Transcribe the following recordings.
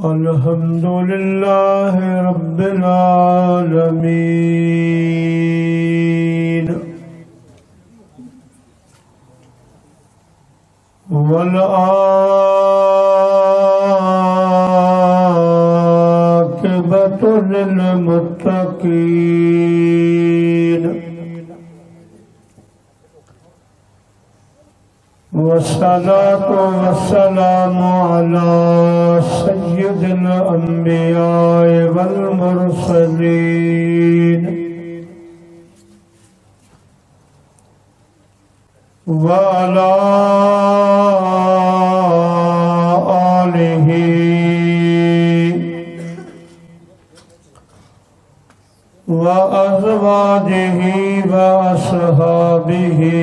अल्हम्दुलिल्लाह रब्बिल आलमीन वल आक़िबतु लिल मुत्तक़ीन वस्सलातु वस्सलामु अला सय्यिदिल अंबिया वल मुरसलीन व अला आलिहि व अज़वाजिहि व अस्हाबिहि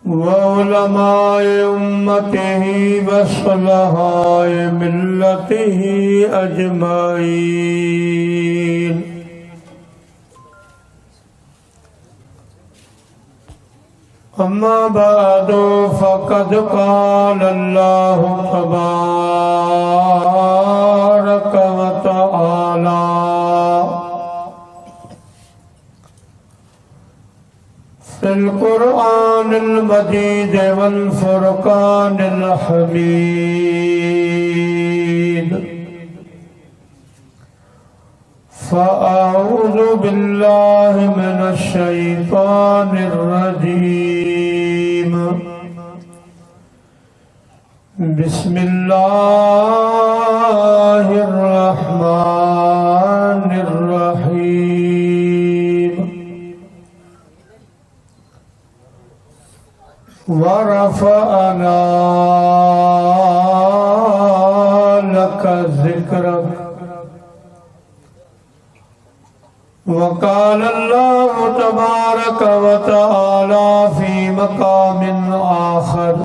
व उलमाए उम्मतिही व सुलहाए मिल्लतिही अजमाईन। अम्मा बादो फ़क़द क़ाल अल्लाहु तबारक व तआला फिल क़ुरआनिल मजीद वल फ़ुरक़ानिल हमीद। फ़अऊज़ु बिल्लाहि मिनश शैतानिर रजीम। बिस्मिल्लाहिर रहमानिर रहीम। वरफ़अना लक ज़िक्रक वक़ाल अल्लाहु तबारक व तआला फ़ी मक़ामिन आख़र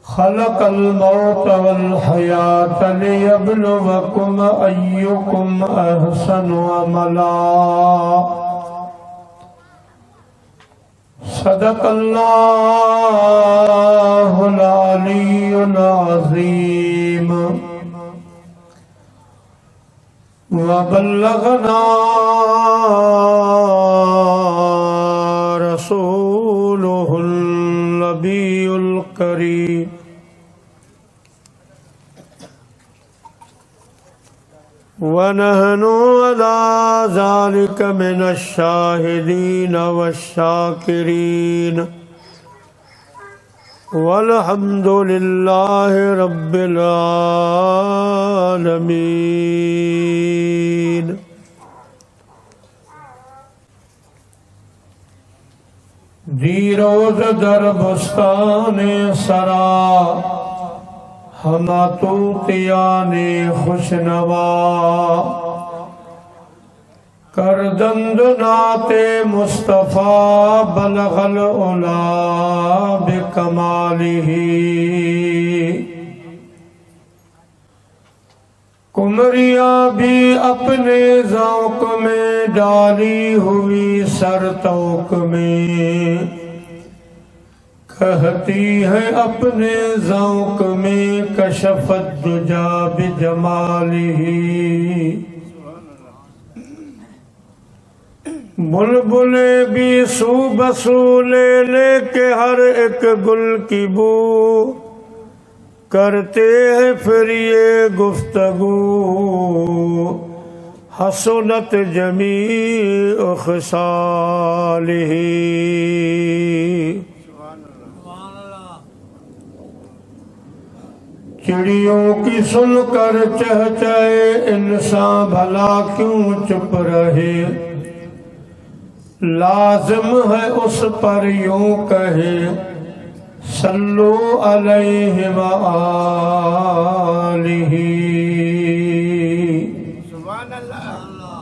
ख़लक़ल मौत वल हयात लियब्लुवकुम अय्युकुम अहसनु अमला। सदक़ल्लाहुल अलीयुल अज़ीम व बल्लगना रसूलुहुल नबियुल करीम। व नहनु अला ज़ालिका मिनश शाहिदीन वश्शाकिरीन वल्हम्दुलिल्लाहि रब्बिल आलमीन। दीरोज़ दर बुस्ताने सरा हमा तूतियाने खुशनवा करदंद नाते मुस्तफ़ा बलगल उला बिकमालिही। कुमरिया भी अपने ज़ौक़ में डाली हुई सरतौक में कहती है अपने ज़ौक़ में कशफ़त दुजा बिजमालिही। बुलबुले भी सू बसू ले के हर एक गुल की बू करते हैं फिर ये गुफ्तगू हसनत जमीअ ख़िसालिही। चिड़ियों की सुनकर चहचहे इंसान भला क्यों चुप रहे। लाज़िम है उस पर यूं कहे सल्लु अलैहि व आलिही।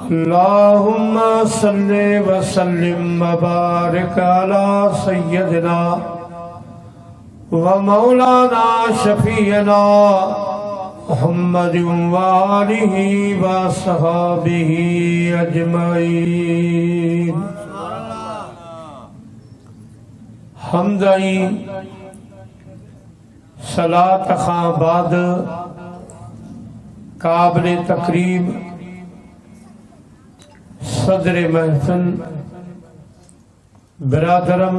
अल्लाहुम्मा सल्लि व सल्लिम व बारिक अला सय्यदिना व मौलाना शफीना मुहम्मद व आलिहि व अस्हाबिहि अजमईन। हमदाई सलात खां बाद काबिल तकरीब सदर महफिल बिरादरम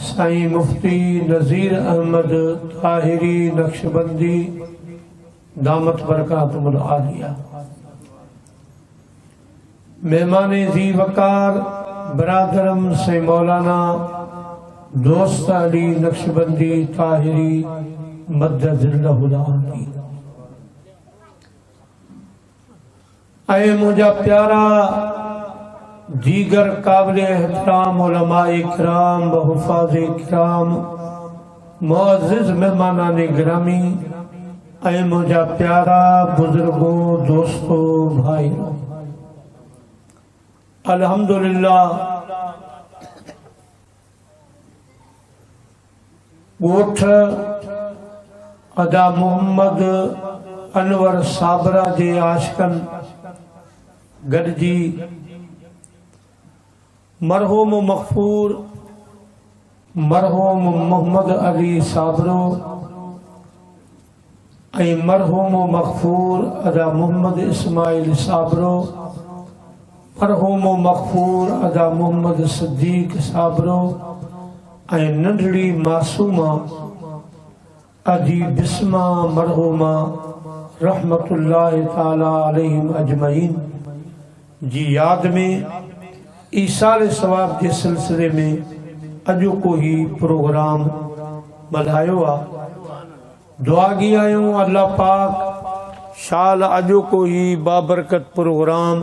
साईं मुफ्ती नज़ीर अहमद ताहिरी नक्शबंदी दामत बरकातुहुल आलिया, मेहमान जी वकार बिरादरम से मौलाना दोस्त अली नक्शबंदी ताहिरी मद्दजिल्लहुल आली। ऐ मुझा प्यारा दीगर काबिल एहतराम उलमाए किराम व हुफ़ाज़े किराम मुअज़्ज़िज़ मेहमानान गिरामी, ऐ मुझा प्यारा बुजुर्गों दोस्तों भाइयों, अल्हम्दुलिल्लाह गोठ अदा मोहम्मद अनवर साबरा जे आशिकन गॾिजी मरहूम मग़फ़ूर मरहूम मोहम्मद अली साबरो ऐं मरहूम मग़फ़ूर अदा मोहम्मद इस्माइल साबरो, मरहूम मग़फ़ूर अदा मोहम्मद सिद्दीक़ साबरो ऐं नंढड़ी मासूमा अदी बिस्मा मरहूमा रहमतुल्लाहि ताला अलैहिम अजमईन जी याद में ईसाल सवाब के सिलसिले में अॼु को ही प्रोग्राम मल्हायो आहे। दुआ की आयूं अल्लाह पाक शाल अॼु को ही बाबरकत प्रोग्राम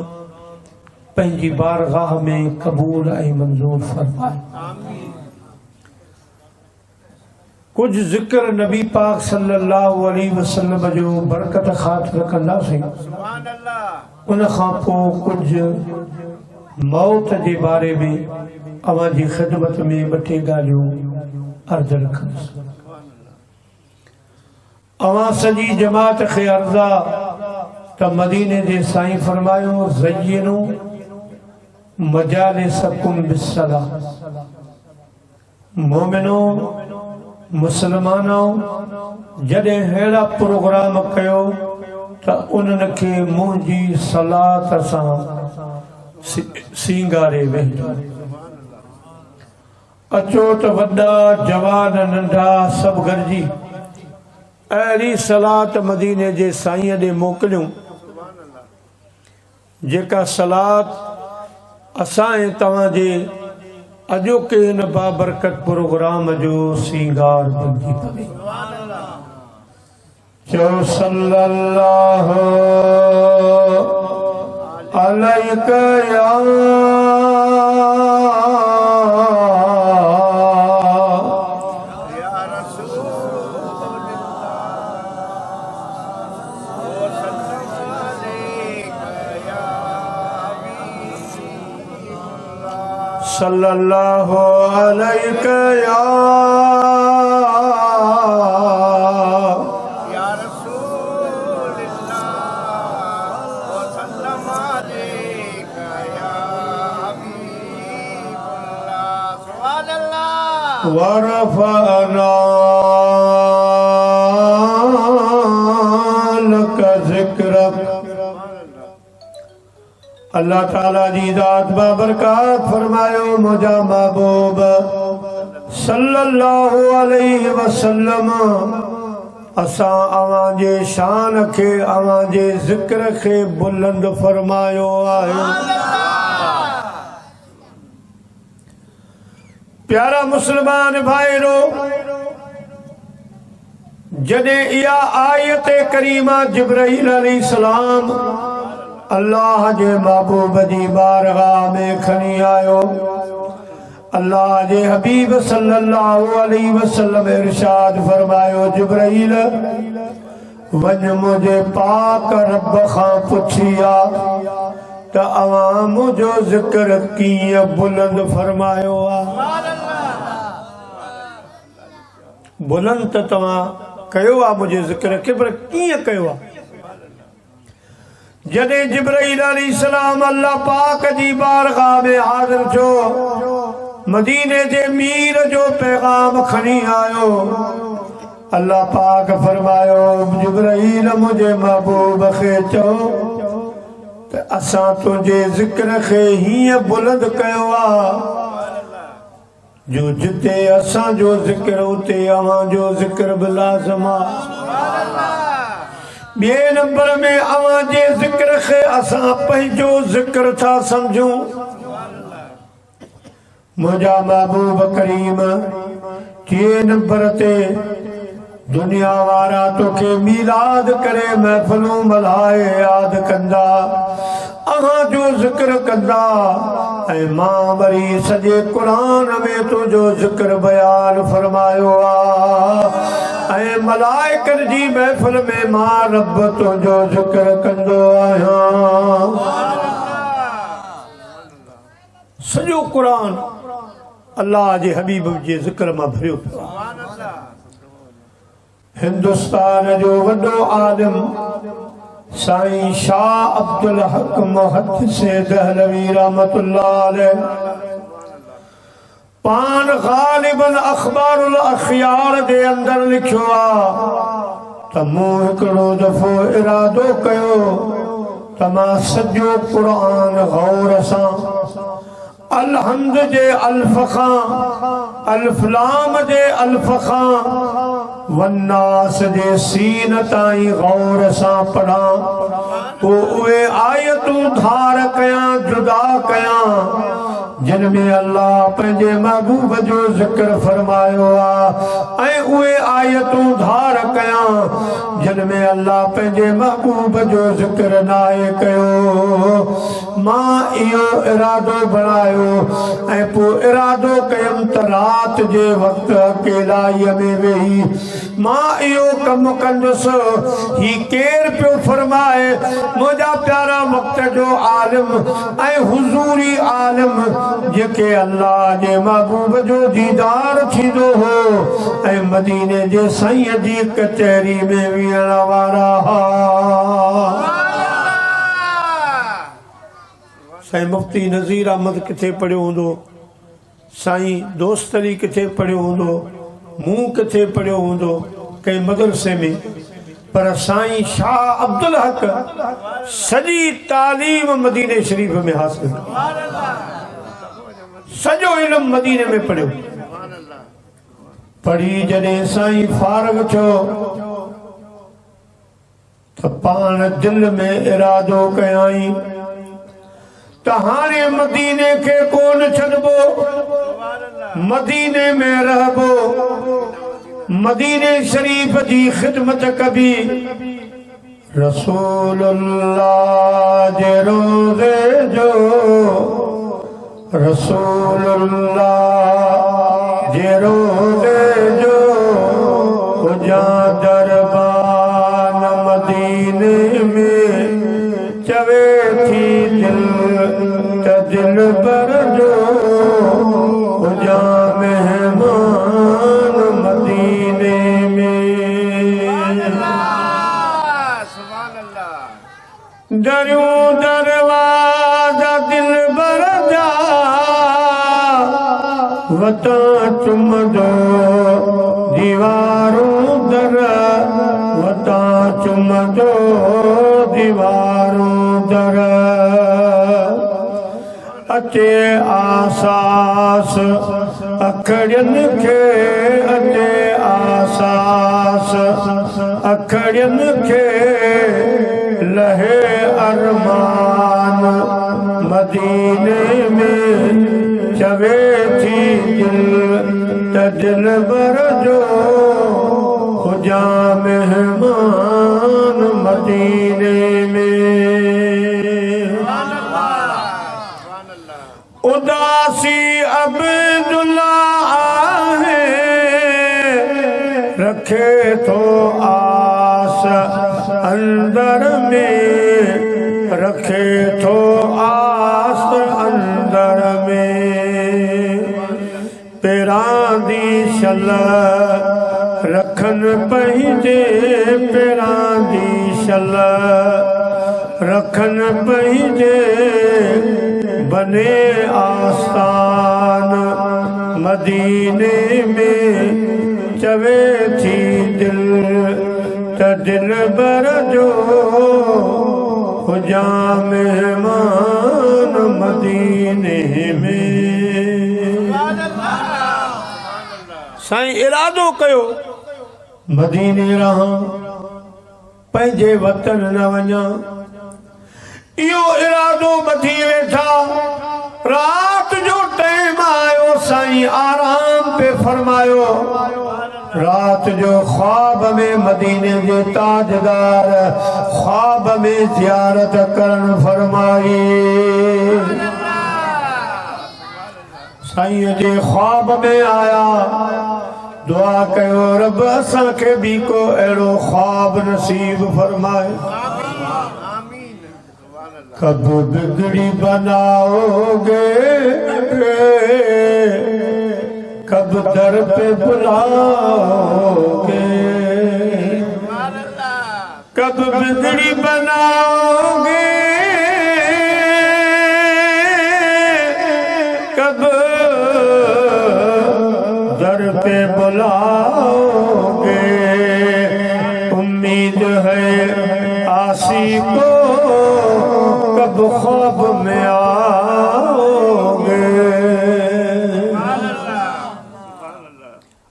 पंहिंजी बारगाह में कबूल ऐं मंजूर फरमाए। कुछ जिक्र नबी पाक सल्लल्लाहु अलैहि वसल्लम जो बरकत ख़ातिर कंदासीं, उन खां पोइ कुछ मौत के बारे में अवां जी ख़िदमत में ॿ टे ॻाल्हियूं अर्ज़ रखंदुसि। अवां सॼी जमात खे अर्ज़ आहे त मदीने जे साईं फरमायो ज़य्यिनू मजालिसकुम बिस्सलाह, मोमिनो मुसलमानों जॾहिं अहिड़ा प्रोग्राम कयो त उन्हनि खे मुंहिंजी सलात सां सींगारे वेंदो। अचो त वॾा जवान नंढा सभु गॾिजी अहिड़ी सलात मदीने जे साईं ॾे मोकिलियूं जेका सलात असां ऐं तव्हांजे अॼोके हिन बाबरकत प्रोग्राम जो सींगार बणिजी पवे। चओ सल्लल्लाहु अलैका या सल्लल्लाहु अलैका या रसूलल्लाह व सल्लम अलैका या हबीबल्लाह सुभानल्लाह व रफअना लका ज़िक्रक। अल्लाह ताला जी दात बाबरकात फरमायो मुझा महबूब सल्लल्लाहु अलैहि वसल्लम असां अवां जे शान खे अवां जे ज़िक्र खे बुलंद फरमायो आहे। प्यारा मुसलमान भाइरो, जॾहिं इहा आयत करीमा जिब्राईल अलैहिस्सलाम अल्लाह जे महबूब जी बारगाह में खणी आयो, अल्लाह जे हबीब सल्लल्लाहु अलैहि वसल्लम इरशाद फरमायो जिब्राईल वञ मुझे पाक रब खां पुछिया त अवां मुझो ज़िक्र कीअं बुलंद फरमायो आहे। बुलंद त तव्हां कयो आहे मुझे ज़िक्र खे, पर कीअं कयो आहे। जॾहिं जिब्राईल अलैहिस्सलाम अल्लाह पाक जी बारगाह में हाज़िर थियो मदीने जे मीर जो पैगाम खणी आयो। अल्लाह पाक फरमायो जिब्राईल मुझे महबूब खे चो त असां तुंहिंजे ज़िक्र खे हीअं बुलंद कयो आहे जो जिते असांजो ज़िक्र उते अव्हां जो ज़िक्र बि लाज़िम आहे। ॿिए नंबर में अव्हां जे ज़िक्र खे असां पंहिंजो ज़िक्र था सम्झूं। मुंहिंजा महबूब करीम टिएं नंबर ते दुनिया वारा तोखे मीलाद करे महफ़िलूं मल्हाए याद कंदा, अव्हां जो ज़िक्र कंदा ऐं मां वरी सॼे क़ुरान में तुंहिंजो ज़िक्र बयान फरमायो आहे ऐं मलाइकनि जी महफ़िल में मां रब तुंहिंजो ज़िक्र कंदो आहियां। सॼो क़ुरान अल्लाह जे हबीब जे ज़िक्र मां भरियो पियो आहे। हिंदुस्तान जो वॾो आलिम साईं शाह अब्दुल हक मुहद्दिस दहलवी रहमतुल्लाह अलैह पान ग़ालिबन अख़बारुल अख़यार जे अंदर लिखियो आहे त मूं हिकिड़ो दफ़ो इरादो कयो त मां सॼो क़ुरान गौर सां अलहम्द जे अल्फ खां अल्फलाम जे अल्फ खां वन्नास जे सीन ताईं गौर सां पढ़ां, पोइ उहे आयतूं धार कयां जुदा कयां जिन में अल्लाह पंहिंजे महबूब जो ज़िक्र फरमायो आहे ऐं उहे आयतूं धार कयां जिन में अल्लाह पंहिंजे महबूब जो ज़िक्र नाहे कयो। मां इहो इरादो बणायो ऐं पोइ इरादो कयमि त राति जे वक़्तु अकेलाईअ में वेही मां इहो कमु कंदुसि। ही केरु पियो फरमाए? मुंहिंजा प्यारा वक़्त जो आलिम ऐं हुज़ूरी आलिम जेके अल्लाह जे महबूब जो दीदार थींदो हो ऐं मदीने जे साईं जी कचहरी में विहण वारा हा। साईं मुफ्ती नज़ीर अहमद किथे पढ़ियो हूंदो, साईं दोस्त अली किथे पढ़ियो हूंदो, मूं किथे पढ़ियो हूंदो कंहिं मदरसे में, पर साईं शाह अब्दुल हक सॼी तालीम मदीने शरीफ में हासिल सॼो इल्म मदीने में पढ़ियो। पढ़ी जॾहिं साईं फारग थियो त पाण दिल में इरादो कयाई त हाणे मदीने खे कोन छॾिबो, मदीने में रहबो, मदीने शरीफ जी खिदमत कबी। रसूलुल्लाह जे रोज़े जो, रसूलुल्लाह जे रोज़े जो जा दरबान मदीने में चवे थी दिल त दिल पर जो जा मेहमान मदीने में। दरियों दरवाजा दिल भर जा वता चुमदो दीवारों दर वता चुमदो दीवारों दर। अचे आसास अखड़ियनि खे, अचे आसास अखड़ियनि खे लहे अरमान मदीने में चवे थी दिल त दिल भर जो हुजा मेहमान मदीने में। उदासी अब्दुल्ला आहे रखे तो आस अंदर में, रखे तो आस अंदर में। पेरां दी शल रखन पंहिंजे, पेरां दी शल रखन पंहिंजे बने आस्तान मदीने में चवे थी दिल त दिल बर जो हुजा मेहमान मदीने में। साईं इरादो कयो मदीने रहां पंहिंजे वतन न वञा। इहो इरादो ॿधी वेठा रात जो टाइम आयो साईं आराम पे फरमायो। रात जो ख्वाब में मदीने जे ताजदार ख्वाब में ज़ियारत करण फरमाई। साईं जे ख्वाब में आया दुआ कयो रब असांखे भी को अहिड़ो ख्वाब नसीब फरमाए। कब बिगड़ी बनाओगे कब दर पे बुलाओगे कब बिगड़ी बनाओगे कब दर पे बुलाओगे। उम्मीद है आसी को कब ख्वाब में आओगे।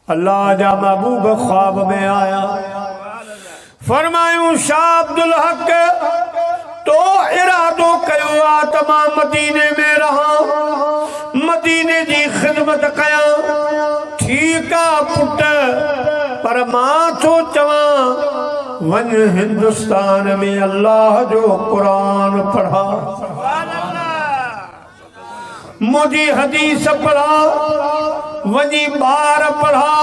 अल्लाह जा महबूब ख्वाब में आया फरमायूं शाह अब्दुल हक तो इरादो कयो आ तमाम मदीने में रहा मदीने जी खिदमत कया। ठीक आ पुट पर मां तो चवा वन हिंदुस्तान में अल्लाह जो कुरान पढ़ा मुझी हदीस पढ़ा वजी बार पढ़ा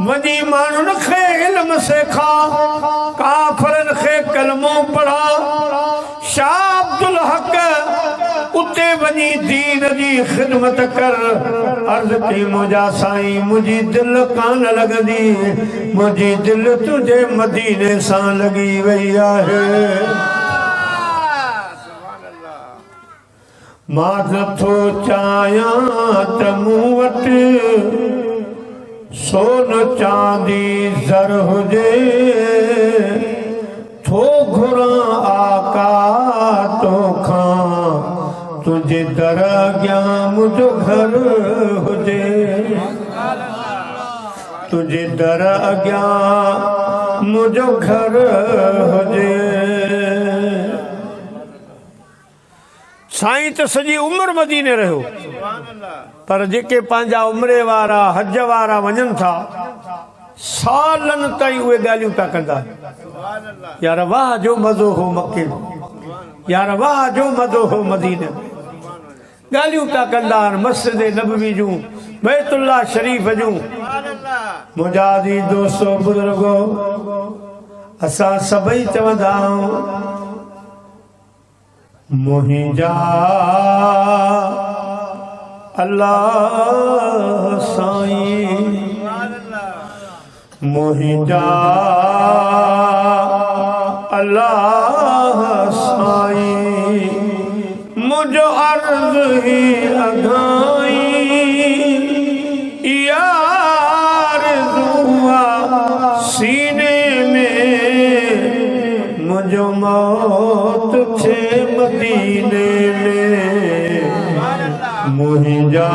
वजी मानुन खे इल्म सेखा काफरन खे कलमो पढ़ा। शाह अब्दुल हक उते वजी दीन जी खिदमत कर। अर्ज की मुझा साईं मुझी दिल कान लगदी मुझी दिल तुझे मदीने सां लगी वई आहे। मां नथो चाहियां त मूं वटि सोन चांदी ज़र हुजे थो घुरां आका तोखां तुझे दर अॻियां मुंहिंजो घर हुजे तुझे दर अॻियां मुंहिंजो घर हुजे। साईं तो सजी उम्र मदीने रहो पर जेके पंहिंजा उम्रे वारा हज वारा वञनि था सालन ताईं उहे ॻाल्हियूं था कंदा। यार वाह जो मज़ो हो मक्के यार वाह जो मज़ो हो मदीने ॻाल्हियूं था कंदा मस्जिद नबवी जूं बैतुल्लाह शरीफ जूं। मुंहिंजा दी दोस्तो बुज़ुर्गो असां सभई चवंदा आहियूं मुहिंजा अल्लाह साईं मुहिंजा अल्लाह साईं मुझो अर्ज़ ही अघाई यार दुआ सीने में मुझो मौत थे मदीने में मुहिंजा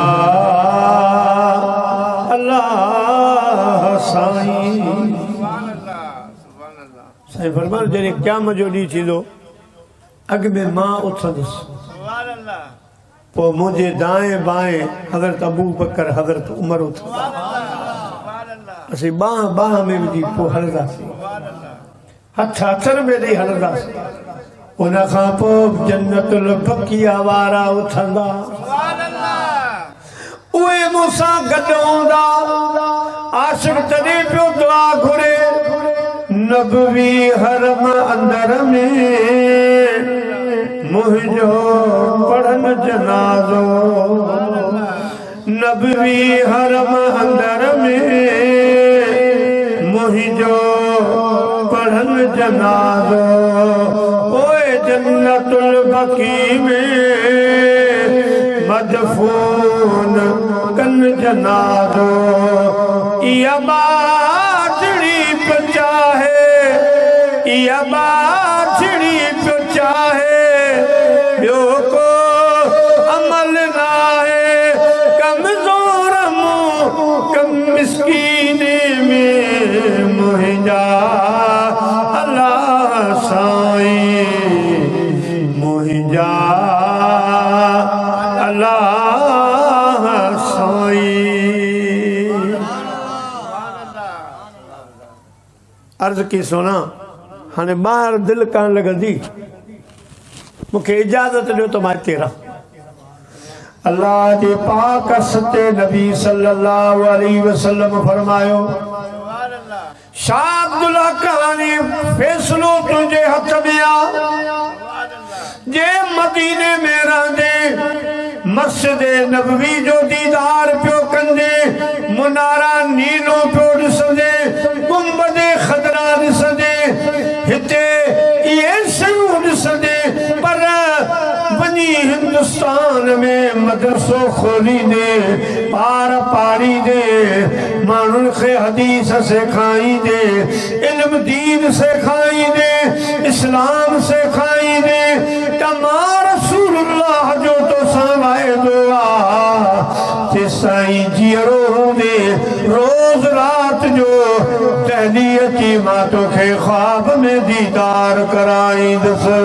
अल्लाह साईं। साईं फरमान जॾहिं क़यामत जो ॾींहुं थींदो अॻ में मां उथंदुसि पोइ मुंहिंजे दाएं बाएं हज़रत अबू बकर हज़रत उमर उथंदा असीं बाह बाह में विझी पोइ हलंदासीं हथ हथनि में ॾेई हलंदासीं। उन खां पोइ जन्नतुल बक़िया वारा उथंदा उहे मूंसां गॾु हूंदा। आशिक़ तॾहिं पियो दुआ घुरे नबवी हरम अंदर में मुंहिंजो पढ़नि जनाज़ो नबवी हरम अंदर में मुंहिंजो पढ़नि जनाज़ो ओए जन्नतुल बक़ी में मदफून कन जनाज़ो इया बाजड़ी पे चाहे इया बाजड़ी पे चाहे ॿियो को अमल ना है कमज़ोर कम मिस्कीन में मुंहिंजा अल्लाह साईं मुंहिंजा अल्लाह साईं। अर्ज़ की सोना हाणे ॿाहिरि दिलि कान लॻंदी मूंखे इजाज़त ॾियो त मां हिते रहां। अल्लाह जे पाक सते नबी सल्लल्लाहु अलैहि वसल्लम फरमायो शाह अब्दुल्ला कहानी फैसलो तुंहिंजे हथ में आ जे मदीने में रहंदे मस्जिद नबवी जो दीदार पियो कंदे मुनारा नीलो पियो ॾिसंदे गुंबद खदरा ॾिसंदे हिते इहे शयूं ॾिसंदे पर वञी हिंदुस्तान में मदरसो खोलींदे पार पाड़ींदे माण्हुनि खे हदीस सेखारींदे इल्म दीन सेखारींदे इस्लाम सेखारींदे त मां रसूलुल्लाह जो तोसां वाइदो आहे साईं जीअरो हूंदे रोज़ रात जो दहली अची मां तोखे ख्वाब में दीदार कराईंदुसि।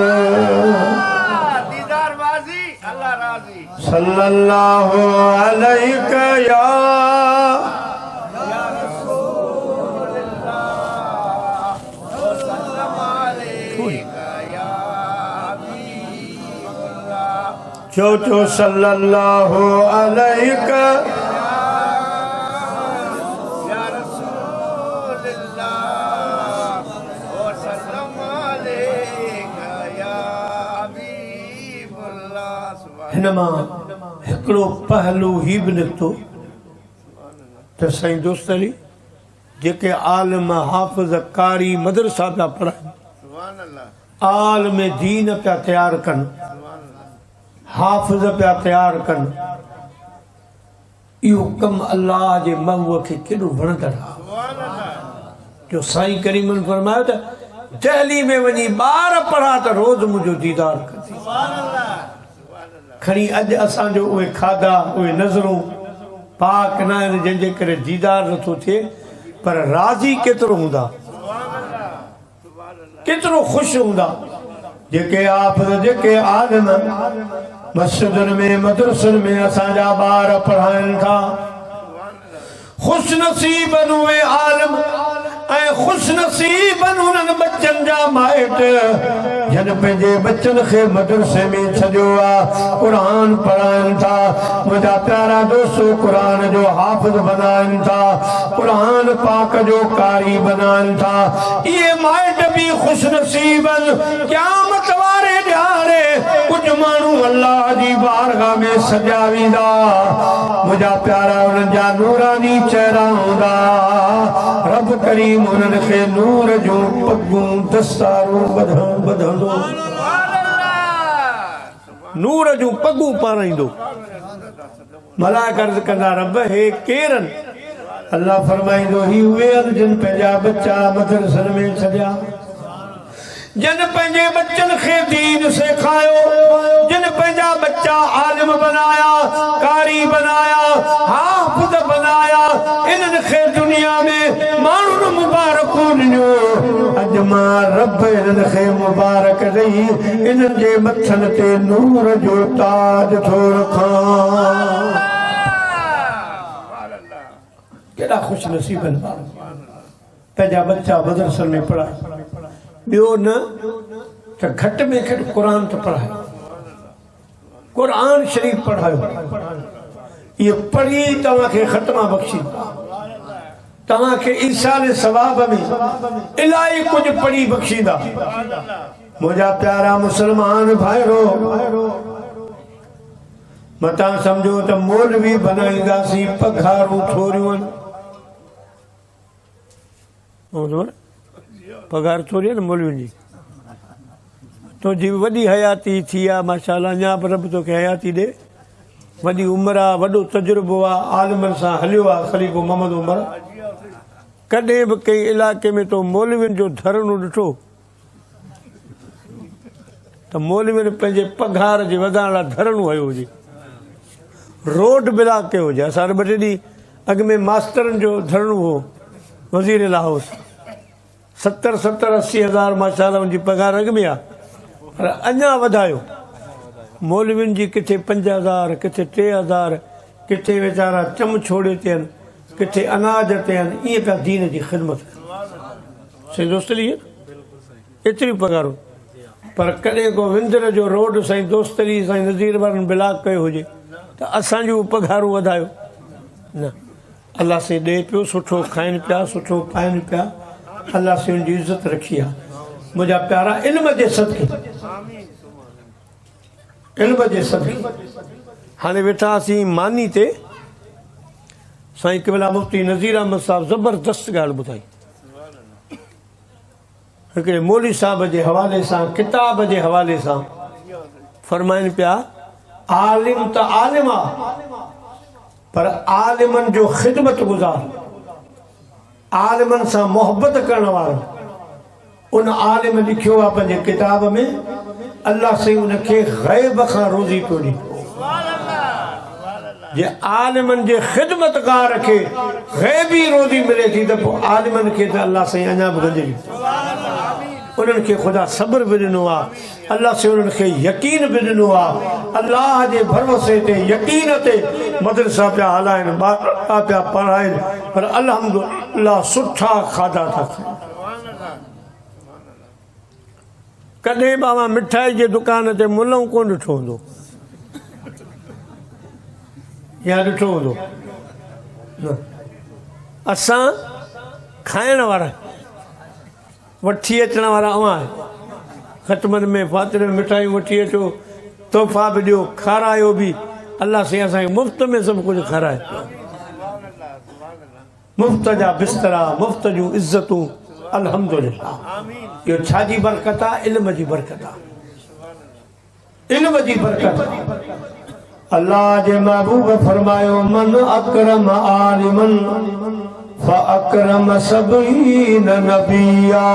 सल्लल्लाहु अलैहि या चो सल्लल्लाहु अलैहि हिनमा हिकिड़ो पहलू ही बि निकितो त साईं दोस्त अली जेके आलिम हाफ़िज़ कारी मदरसा पिया पढ़ाइनि आलिम दीन पिया तयारु कनि हाफ़िज़ पिया तयारु कनि इहो कमु अल्लाह जे महबूब खे केॾो वणंदड़ आहे जो साईं करीमन फरमायो त दहली में वञी ॿार पढ़ा त रोज़ मुंहिंजो दीदार कंदी। खणी अॼु असांजो उहे खाधा उहे नज़रूं पाक न आहिनि जंहिंजे करे दीदार नथो थिए पर राज़ी केतिरो हूंदा केतिरो ख़ुशि हूंदा जेके हाफ़िज़ जेके आलिम मस्जिदुनि में मदरसनि में असांजा ॿार पढ़ाइनि था ख़ुशि नसीब उहे आलिम ऐं ख़ुशि नसीब उन्हनि बच्चनि जा माइट जन पंहिंजे बच्चनि खे मदरसे में छॾियो आहे क़ुरान पढ़ाइनि था मुंहिंजा प्यारा दोस्त क़ुरान जो हाफ़िज़ बनाइनि था क़ुरान पाक जो कारी बनाइनि था इहे माइट बि ख़ुशि नसीब क़यामत वारे ॾियारे कुझु माण्हू अल्लाह जी बारगाह में सॼा वेंदा मुंहिंजा प्यारा उन्हनि जा नूरानी चेहरा हूंदा रब करीम उन्हनि खे नूर जूं पगूं दस्तारूं ॿधंदो नूर जूं पगूं पाराईंदो मलाइक अर्ज़ कंदा रब हे केरनि अल्लाह फरमाईंदो ही उहे आहिनि जिन पंहिंजा बच्चा मदरसनि में छॾिया जिन पंहिंजे बच्चनि खे दीन सेखारियो जिन पंहिंजा बच्चा आलिम बनाया कारी बनाया हाफ़िज़ बनाया इन्हनि खे दुनिया में माण्हुनि मुबारकूं ॾिनियूं अॼु मां रब इन्हनि खे मुबारक ॾेई इन्हनि जे मथनि ते नूर जो ताज थो रखां। केॾा ख़ुशि नसीब आहिनि पंहिंजा बच्चा मदरसनि में पढ़ाए ॿियो न त घटि में घटि क़ुरान त पढ़ाए क़ुरान शरीफ़ पढ़ायो इहो पढ़ी तव्हांखे ख़तमा बख़्शी तव्हांखे ईसाल सवाब में इलाही कुझु पढ़ी बख़्शींदा मुंहिंजा प्यारा मुस्लमान भाइरो मतां सम्झो त मौलवी बनाईंदासीं पघारूं थोरियूं आहिनि पगार थोरी आहे न मौलवियुनि जी तुंहिंजी वॾी हयाती थी आहे माशाअल्लाह अञा बि रब तोखे हयाती ॾे वॾी उमिरि आहे, वॾो तजुर्बो आहे, आलिमनि सां हलियो आहे ख़लीफ़ो मोहम्मद उमर। कॾहिं बि कंहिं इलाइक़े में तो मौलवियुनि जो धरणो ॾिठो त मौलवियुनि पंहिंजे पघार जे वधाइण लाइ धरणो हयो हुजे, रोड ब्लॉक कयो हुजे। असां ॿ टे ॾींहं अॻु में मास्तरनि जो धरणो हो वज़ीर हाउस, 70-80 हज़ार माशाअल्लाह उनजी पघार अॻु में आहे, पर अञा वधायो। मौलवियुनि जी किथे 5,000, किथे 3,000, किथे वीचारा चम छोड़े ते आहिनि, किथे अनाज ते आहिनि। ईअं पिया दीन जी ख़िदमत साईं दोस्तरी एतिरी पघारूं, पर कॾहिं को विंदर जो रोड साईं दोस्तरी साईं नज़ीर वारनि ब्लॉक कयो हुजे त असांजूं पघारूं वधायो न। अलाह साईं ॾे पियो, सुठो खाइनि पिया, सुठो पाइनि पिया, अलाह साईं उनजी इज़त रखी आहे। मुंहिंजा प्यारा इल्म जे सदके, इल्म जे सदके हाणे वेठासीं मानी ते। साईं क़िबला मुफ्ती नज़ीर अहमद साहब ज़बरदस्त ॻाल्हि ॿुधाई, हिकिड़े मौली साहब जे हवाले सां, किताब जे हवाले सां फरमाइनि पिया, आलिम त आलिम आहे, पर आलिमनि जो ख़िदमत गुज़ार, आलिमनि सां मोहबत करण वारो। उन आलिम लिखियो आहे पंहिंजे किताब में, अल्लाह साईं उनखे ग़ैब खां रोज़ी पियो ॾे। जे आलिमनि जे ख़िदमतगार खे ग़ैबी रोज़ी मिले थी त पोइ आलिमनि खे त अल्लाह साईं अञा बि गंजरी। उन्हनि खे ख़ुदा सब्र बि ॾिनो आहे, अल्लाह साईं उन्हनि खे यकीन बि ॾिनो आहे। अल्लाह जे भरोसे ते, यकीन ते मदरसा पिया हलाइनि, ॿार पिया पढ़ाइनि, पर अल्हम्दुलिल्लाह सुठा खाधा था खाइनि। कॾहिं बि अवां मिठाई जे दुकान ते मुलऊं कोन ॾिठो हूंदो, या ॾिठो हूंदो न। असां खाइण वारा, वठी अचण वारा अवां आहियो। ख़तमनि में, फातिरे में मिठाइयूं वठी अचो, तोहफ़ा बि ॾियो, खारायो बि। अल्लाह साईं असांखे मुफ़्त में सभु कुझु खाराए, मुफ़्त जा बिस्तरा, मुफ़्त जूं इज़तूं। अल्हम्दुलिल्लाह। इहो छाजी बरकत आहे? इल्म जी बरकत आहे, इल्म जी बरकत। अल्लाह जे महबूब फरमायो, मन अकरम आलिमन फ़अकरम सबईन नबिया।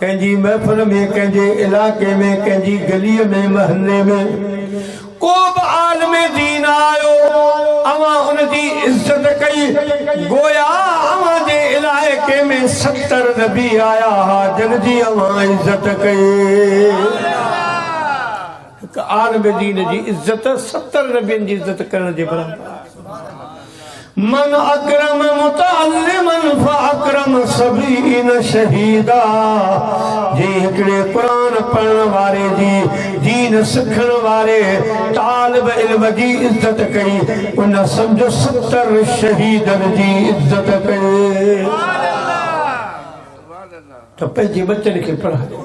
कंहिंजी महफ़िल में, कंहिंजे इलाइक़े में, कंहिंजी गलीअ में, महल्ले में को बि आलिम दीन आयो, अवां उनजी इज़त कई, गोया अवां जे इलाइक़े में 70 नबी आया हा, जिन जी अवां इज़त कई। हिकु आलिम दीन जी इज़त 70 नबियनि जी इज़त करण जे बराबरि। मन अकरम मुतअल्लिमन फ़अकरम सबईन शहीदा। जे हिकिड़े क़ुरान पढ़ण वारे जी, दीन सिखण वारे तालिब इल्म जी इज़त कई, उन सम्झो 70 शहीदनि जी इज़त कई। तो पंहिंजे बच्चनि खे पढ़ायो,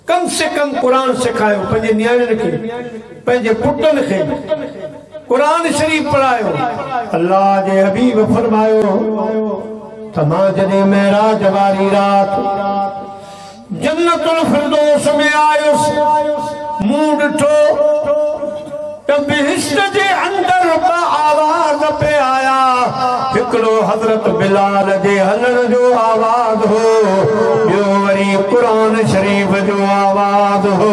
कम से कम क़ुरान सिखायो, पंहिंजे नियाणियुनि खे, पंहिंजे पुटनि खे कुरान शरीफ पढ़ायो। अल्लाह जे हबीब फरमायो, तमा जॾहिं मेराज वारी रात जन्नतुल फिरदौस में आयुसि, मूं ॾिठो त बिहिश्त जे अंदर बि आवाज़ पे आया। हिकिड़ो हज़रत बिलाल जे हलण जो आवाज़ हो, ॿियो वरी कुरान शरीफ जो आवाज़ हो।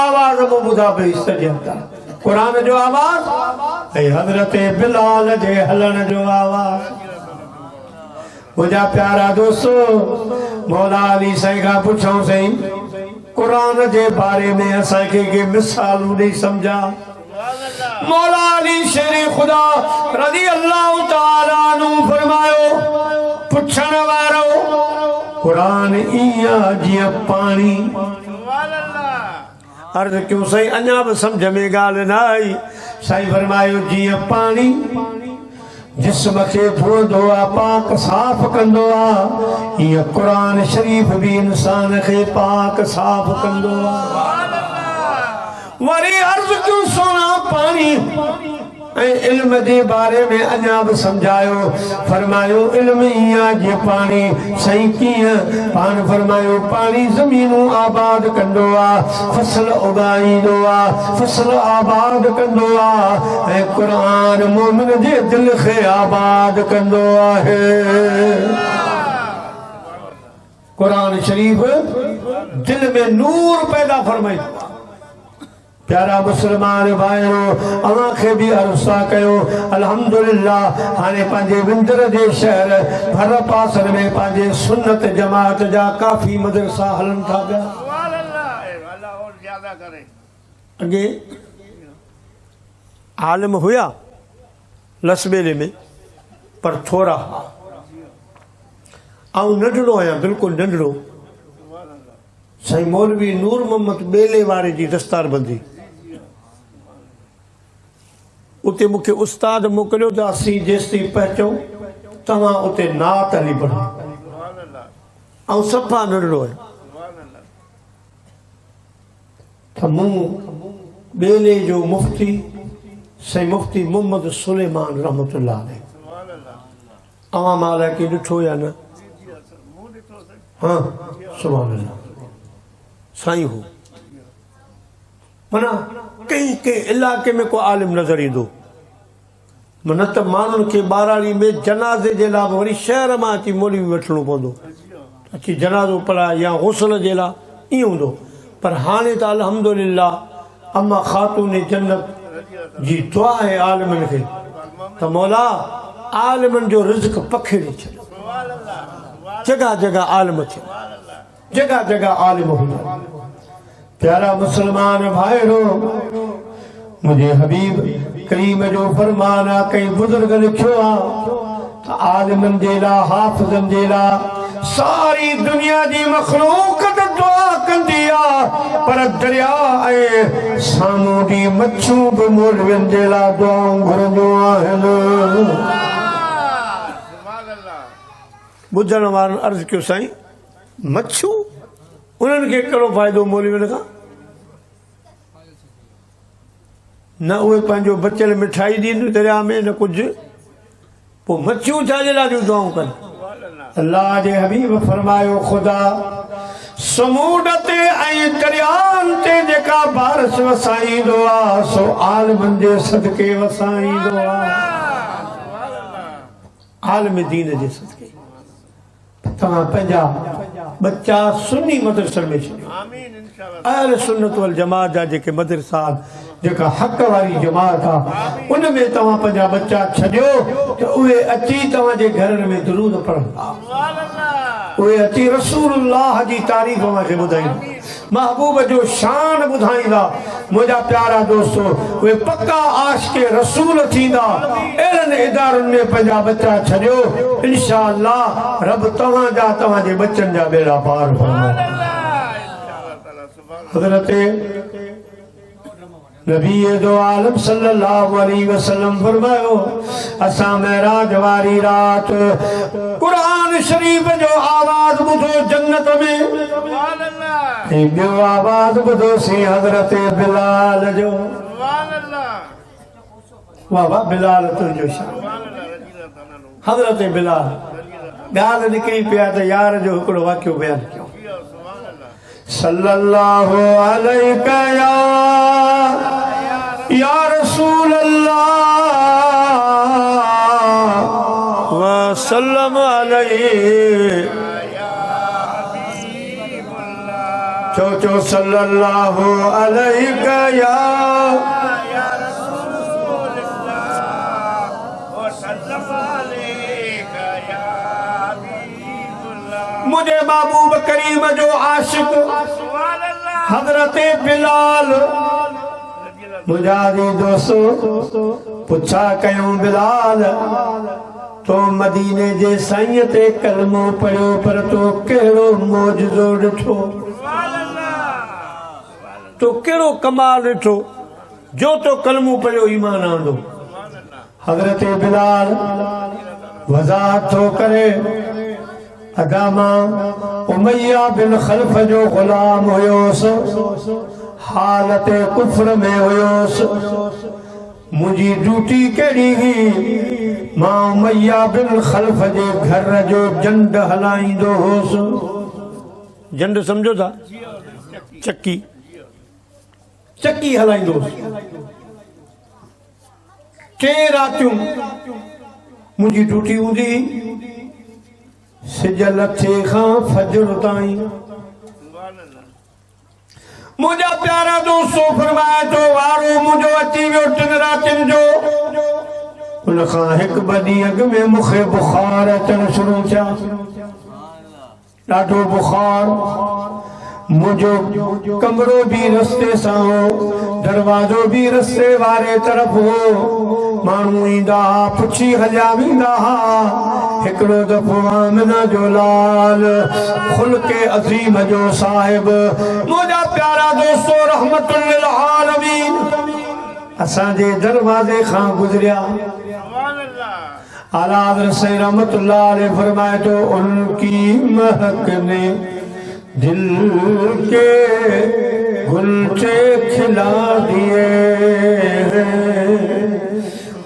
आवाज़ वो ॿुधा पई सॼे अंदरि, क़ुरान जो आवाज़ ऐं हज़रत बिलाल जे हलण जो आवाज़। मुंहिंजा प्यारा दोस्तो, मौला अली साईं खां पुछऊं, साईं क़ुरान जे बारे में असांखे के मिसालूं ॾेई सम्झा। मौला अली शेर ख़ुदा रज़ी अल्लाह तआला अन्हु फरमायो, पुछण वारो क़ुरान ईअं जीअं पाणी। अर्ज़ क्यों साईं, अञा बि सम्झ में ॻाल्हि न आई। साईं फरमायो, जीअं पाणी जिस्म खे धोईंदो आहे, पाक साफ़ कंदो आहे, ईअं क़ुरान शरीफ़ भी इंसान खे पाक साफ़ कंदो आहे। वरी अर्ज़ क्यों, सोना पाणी इल्म जे बारे में अञा बि समझायो फरमायो इल्म इया जे पानी सही कीअं पाण फरमायो पानी ज़मीनूं आबाद कंदो आहे फसल उगाईंदो आहे फसल आबाद कंदो आहे ऐं क़ुरान मोमिन जे दिल खे आबाद कंदो आहे क़ुरान शरीफ़ दिल में नूर पैदा फरमाईंदो आहे प्यारा मुसलमान भाइयो अवां खे भी अर्ज़ा कयो अल्हम्दुलिल्लाह हाणे पंहिंजे विंदर जे शहर भर पासर में पंहिंजे सुन्नत जमात जा काफ़ी मदरसा हलन था पिया सुभान अल्लाह अल्लाह और ज्यादा करे अगे आलिम हुया लसबेले में पर थोड़ा आऊं नंढड़ो आहियां बिल्कुलु नंढड़ो साईं मौलवी नूर मोहम्मद बेले वारे जी दस्तारबंदी उते मूंखे उस्ताद मोकिलियो त असीं जेसिताईं पहुचूं तव्हां उते नात हली पढ़ो ऐं सफ़ा नंढड़ो आहे त मूं बेले जो मुफ्ती साईं मुफ्ती मोहम्मद सुलेमान रहमतुल्लाह अलैह अवां मां की ॾिठो या न हाँ सुभान अल्लाह साईं हो माना कहीं इलाके में को आलिम नजर ईंदो मन त माण्हुनि खे ॿाराड़ी में जनाज़े जे लाइ वरी शहर मां अची मौलवी वठिणो पवंदो अची जनाज़ो पढ़ाए या गुस्ल जे लाइ ईअं हूंदो पर हाणे त अल्हम्दुलिल्लाह अम्मा ख़ातून जन्नत जी दुआ आहे आलिमनि खे त मौला आलिमनि जो रिज़्क़ पखेड़ी छॾियो जगह जगह आलिम थे जगह जगह आलिम हुआ प्यारा मुसलमान भाइरो मुझे हबीब करीम जो फरमान आ कई बुजुर्ग लिखियो आ आलिमन जे लाइ हाफ़िज़न जे लाइ सारी दुनिया जी मखलूक दुआ कंदी आ पर दरिया ऐं सामूंडी मच्छूं बि मौलवियुनि जे लाइ दुआऊं घुरंदियूं आहिनि बुझण वारनि अर्ज़ु कयो साईं मच्छूं उन्हनि खे कहिड़ो फ़ाइदो मौलवियुनि खां न उहे पंहिंजो बचियल मिठाई ॾींदियूं दरिया में न कुझु पोइ मच्छियूं छाजे लाइ थियूं दुआऊं कनि अल्लाह जे हबीब फरमायो ख़ुदा समुंड ते ऐं दरियानि ते जेका बारिश वसाईंदो आहे सो आलिमनि जे सदके वसाईंदो आहे आलिम दीन जे सदके तव्हां पंहिंजा बच्चा सुन्नी मदरसनि में छॾियो अहल सुन्नत वल जमात जा जेके मदरसा जेका हक़ वारी जमात आहे उन में तव्हां पंहिंजा बच्चा छॾियो त उहे अची तव्हांजे घरनि में दुरूद पढ़ंदा उहे अची रसूलुल्लाह जी तारीफ़ मूंखे ॿुधाईंदा महबूब जो शान ॿुधाईंदा मुंहिंजा प्यारा दोस्तो उहे पक्का आशिक़े रसूल थींदा अहिड़नि इदारनि में पंहिंजा बच्चा छॾियो इंशाअल्लाह रब तव्हांजा तव्हांजे बच्चनि जा बेड़ा पार फरमाए हज़रत नबी दो आलम सल्लल्लाहु अलैहि वसल्लम फरमायो असां मेराज वारी रात कुरान शरीफ जो आवाज ॿुधो जन्नत में सुभान अल्लाह ऐं ॿियो आवाज ॿुधोसीं हज़रत बिलाल जो सुभान अल्लाह वाह वाह बिलाल तुंहिंजो शान हज़रत बिलाल ॻाल्हि निकिरी पिया त यार जो हिकिड़ो वाक़ियो बयानु कयो सल्लल्लाहु अलैहि या रसूल अल्लाह वसल्लम अलैहि चो सल्लल्लाहु अलैहि या रसूल अल्लाह वसल्लम अलैहि या हबीबुल्लाह मुझे महबूब करीम जो आशिक हज़रत बिलाल मुजादी दोस्तों पुछा कयूं बिलाल तो मदीने जे साईं ते कलमो पढ़ियो पर तो कहिड़ो मौजज़ो ॾिठो तो कहिड़ो कमाल ॾिठो जो तो कलमो पढ़ियो ईमान आंदो हज़रत बिलाल वज़ाहत थो करे अदामा उमैया बिन खल्फ जो गुलाम हुयोस हालत कुफ्र में हुयोस मुझी ड्यूटी केड़ी ही मां उमैया बिन खल्फ जे घर जो जंड हलाइंदो होस। जंड समझो था, चक्की चक्की हलाइंदो होस। टे रातियों मुझी ड्यूटी हूंदी सिज लथे खां फजर ताईं। मुझा प्यारा दोस्तों फरमाए तो वारो मुझो अची वियो टिन रातिन जो। उन खां हिकु ॿ ॾींहं अॻु में मूंखे बुखार अचण शुरू थिया, ॾाढो बुखार। मुझो कमरो भी रस्ते सां हो, दरवाजो भी रस्ते वारे तरफ हो। माण्हू ईंदा हा, पुछी हलिया वेंदा हा। हिकिड़ो दफ़ो आमिना जो लाल खुल्के अज़ीम जो साहिब मुझा प्यारा दोस्तों रहमतुल लिल आलमीन असांजे दरवाजे खां गुज़रिया। आला हज़रत से रहमतुल्लाह अलैहि फरमाए तो उनकी महक ने दिल के गुलचे खिला दिए,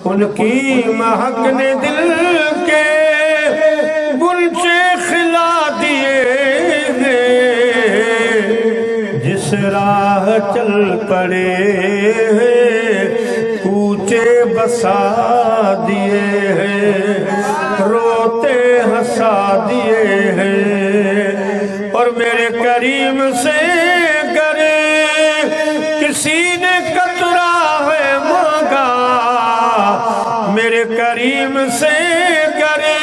उनकी महक ने दिल के गुलचे खिला दिए। जिस राह चल पड़े कूचे बसा दिए हैं, रोते हंसा दिए हैं। और मेरे करीम से करे किसी ने कतरा है मांगा, मेरे करीम से करे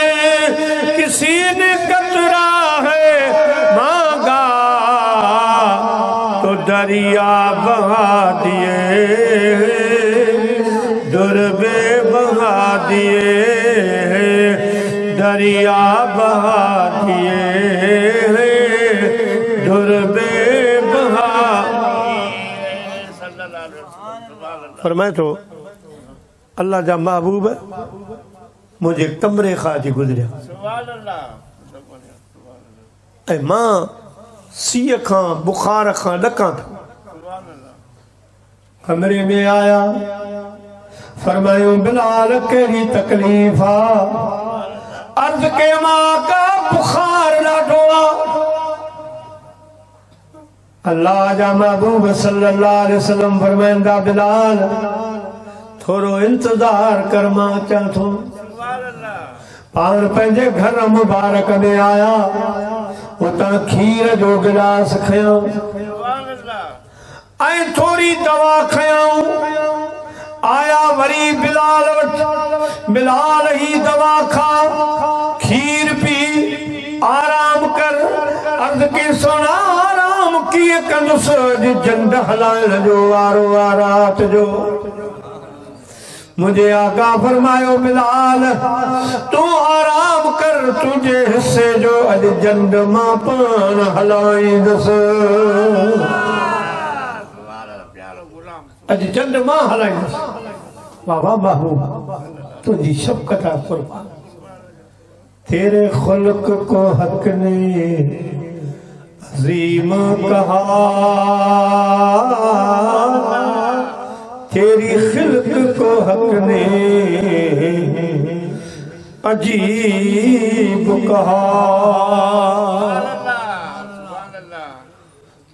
किसी ने कतरा है मांगा, तो दरिया बहा दिए, दुर्बे बहा दिए, दरिया बहा दिए, दुर्बे बहा। फरमाए तो अल्लाह जा महबूब मुझे कमरे खां गुजरिया ऐं मां सीअ खां बुखार खां ॾकां थो। कमरे में आया, फरमायो बिलाल कहिड़ी तकलीफ़ आ? अर्ज़ के मां का बुखार ॾाढो आ। अल्लाह जा महबूब सल्लल्लाहु अलैहि वसल्लम फरमाईंदा बिलाल थोरो इंतजार कर, मां अचां थो। पाण पंहिंजे घर मुबारक में आया, उतां खीर जो गिलास खयो ऐं थोरी दवा खयाऊं। आया वरी बिलाल वटि, बिलाल ही दवा खा, खीर पी, आराम कर। अर्ज़ के सोना आराम किए कंदुसि, जंड हलाइण जो वारो आ रात जो। मुझे आका फरमायो बिलाल तू आराम कर, तुझे हिस्से जो अज जंड मां पान हलाईंदुसि, अज जंड मां हलाईंदुसि। बाबा महबूब तुझी शफ़क़त कुर्बान, तेरे खुल्क को हक ने अज़ीम कहा, तेरी खिल्क को हक ने अजीब कहा।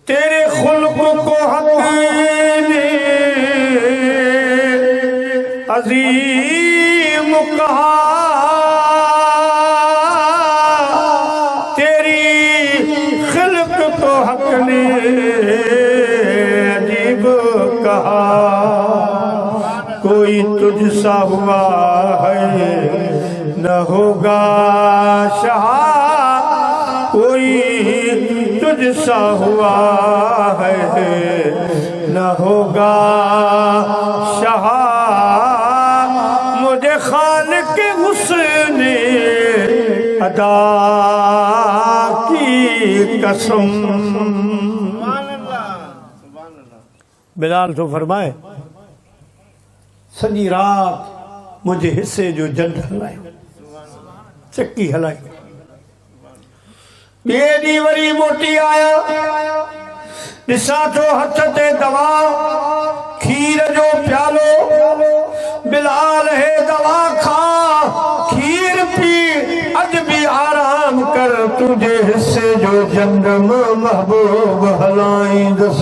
तेरे खुल्क को हक ने अजीम कहा, तेरी खिल्क को हक ने अजीब कहा। कोई तुझसा हुआ है न होगा शाह, कोई तुझसा हुआ है न होगा शाह। मुझे खालिक के हुस्न अदा की कसम। बिलाल तो फरमाए सॼी रात मुझे हिस्से जो जंड हलायो, चक्की हलाई। ॿिए ॾींहुं वरी मोटी आया, ॾिसां थो हथ ते दवा, खीर जो प्यालो, जंदम महबूब हलाईंदस।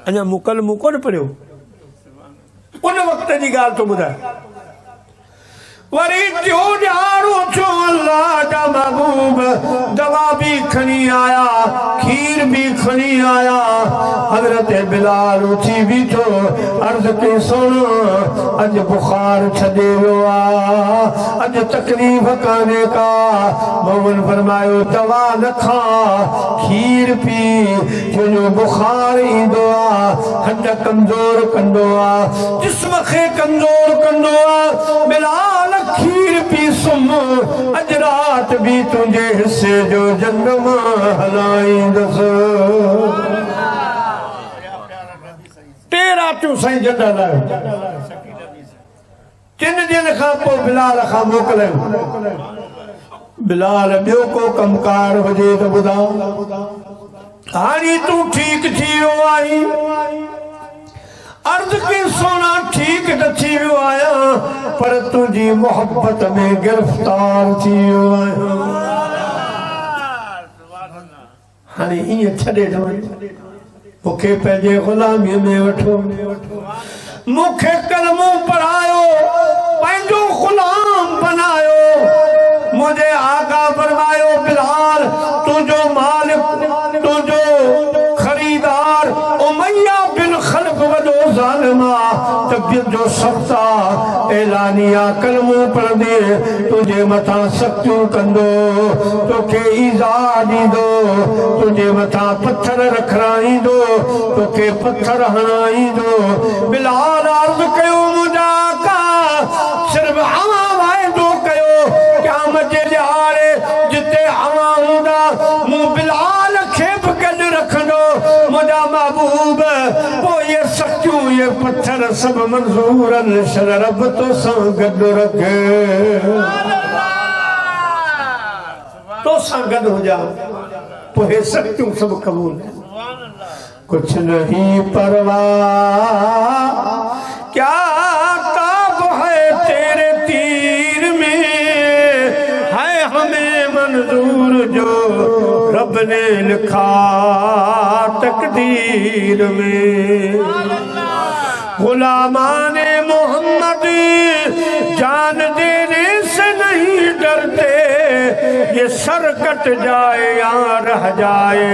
अञा मुकल मुको न पढ़ियो उन वक्त जी ॻाल्हि तो ॿुधाए। वरी टियों ॼाणो छो अल्लाह जा महबूब दवा भी खणी आया, खीर भी खणी आया। हजरत बिलाल उथी बीठो, अर्ज़ कई सुन, अज बुखार छॾे वियो आ, अज तकलीफ़ कान्हे का। मोहन फरमायो दवा न खा, खीर पी, जो बुखार ईंदो आ हड कमज़ोर कंदो आ, जिस्म खे कमज़ोर कंदो आ। बिलाल खीर पी सुम, अज रात भी तुझे हिस्से जो जन्म हलाईंदस। टे रातियूं साईं जंड हलायो, टिन ॾींहंनि खां पोइ बिलाल खां मोकिलियो। बिलाल ॿियो को कमकार हुजे त ॿुधा। हाणे तूं ठीक थी वियो आहीं। अर्ज़ की सोना ठीक त थी वियो आहियां, पर तुंहिंजी मोहब्बत में गिरफ़्तार थी वियो आहियां। हाणे ईअं छॾे ॾियो, मूंखे पंहिंजे ग़ुलामीअ में वठो। मूंखे कलमो पढ़ायो, पंहिंजो ग़ुलाम बनायो। मुझे आका फरमायो बिलाल तुझो मालिक, तुझो खरीदार उमैया बिन खल्फ वॾो ज़ालिमा, तबियत जो सख्ता ऐलानिया कलमो पढ़ दे, तुझे मथां सख्तियूं कंदो, तोखे ईज़ा ॾींदो, तुझे मथां पत्थर रखराईंदो, तोखे पत्थर हणाईंदो। बिलाल अर्ज़ कयो मुंहिंजा आका सिर्फ़ अवां वाइदो कयो, क़यामत जे ॾियारे जिते अवां हूंदा मूं बिलाल खे बि गॾु रखंदो। मुंहिंजा महबूब पोइ ये सख्तियूं ये पत्थर सभु मंज़ूर आहिनि, रब तोसां गॾु रखे, तोसां गॾु हुजां, पोइ हे सख्तियूं सभु क़बूल। कुछ नहीं परवाह क्या ताब है तेरे तीर में, है हमें मंजूर जो रब ने लिखा तकदीर में। गुलामाने मोहम्मद जान देने से नहीं डरते, ये सर कट जाए या रह जाए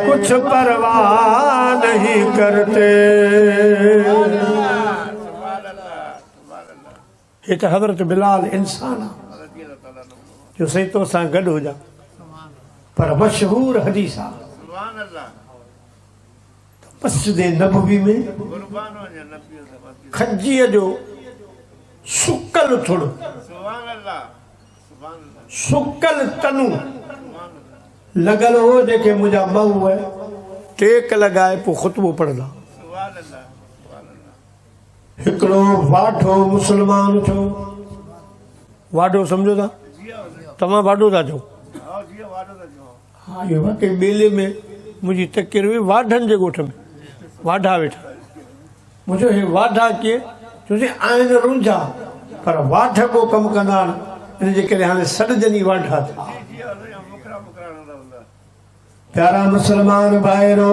कुछ परवाह नहीं करते। ये तो हजरत बिलाल इंसान जो सही तो सां गॾु हुजा, पर मशहूर हदीस आहे मस्जिद नबवी में खजीअ जो सुकल थुड़, सुकल तनू लॻल हो, जेके मुंहिंजा माउ है टेक लॻाए पोइ ख़ुतबो पढ़ंदा। हिकिड़ो वाढो मुस्लमान थियो, वाढो सम्झो था तव्हां, वाढो था चओ? हा, इहो वाकई ॿेले में मुंहिंजी तकिर हुई, वाढनि जे ॻोठ में वाढा वेठा। मुंहिंजो हे वाढा कीअं चोसि आहिनि रुंझा, पर वाढ को कमु कंदा आहिनि, इन जे करे हाणे सॾजनी वाढा थिया। प्यारा मुस्लमान भाइरो,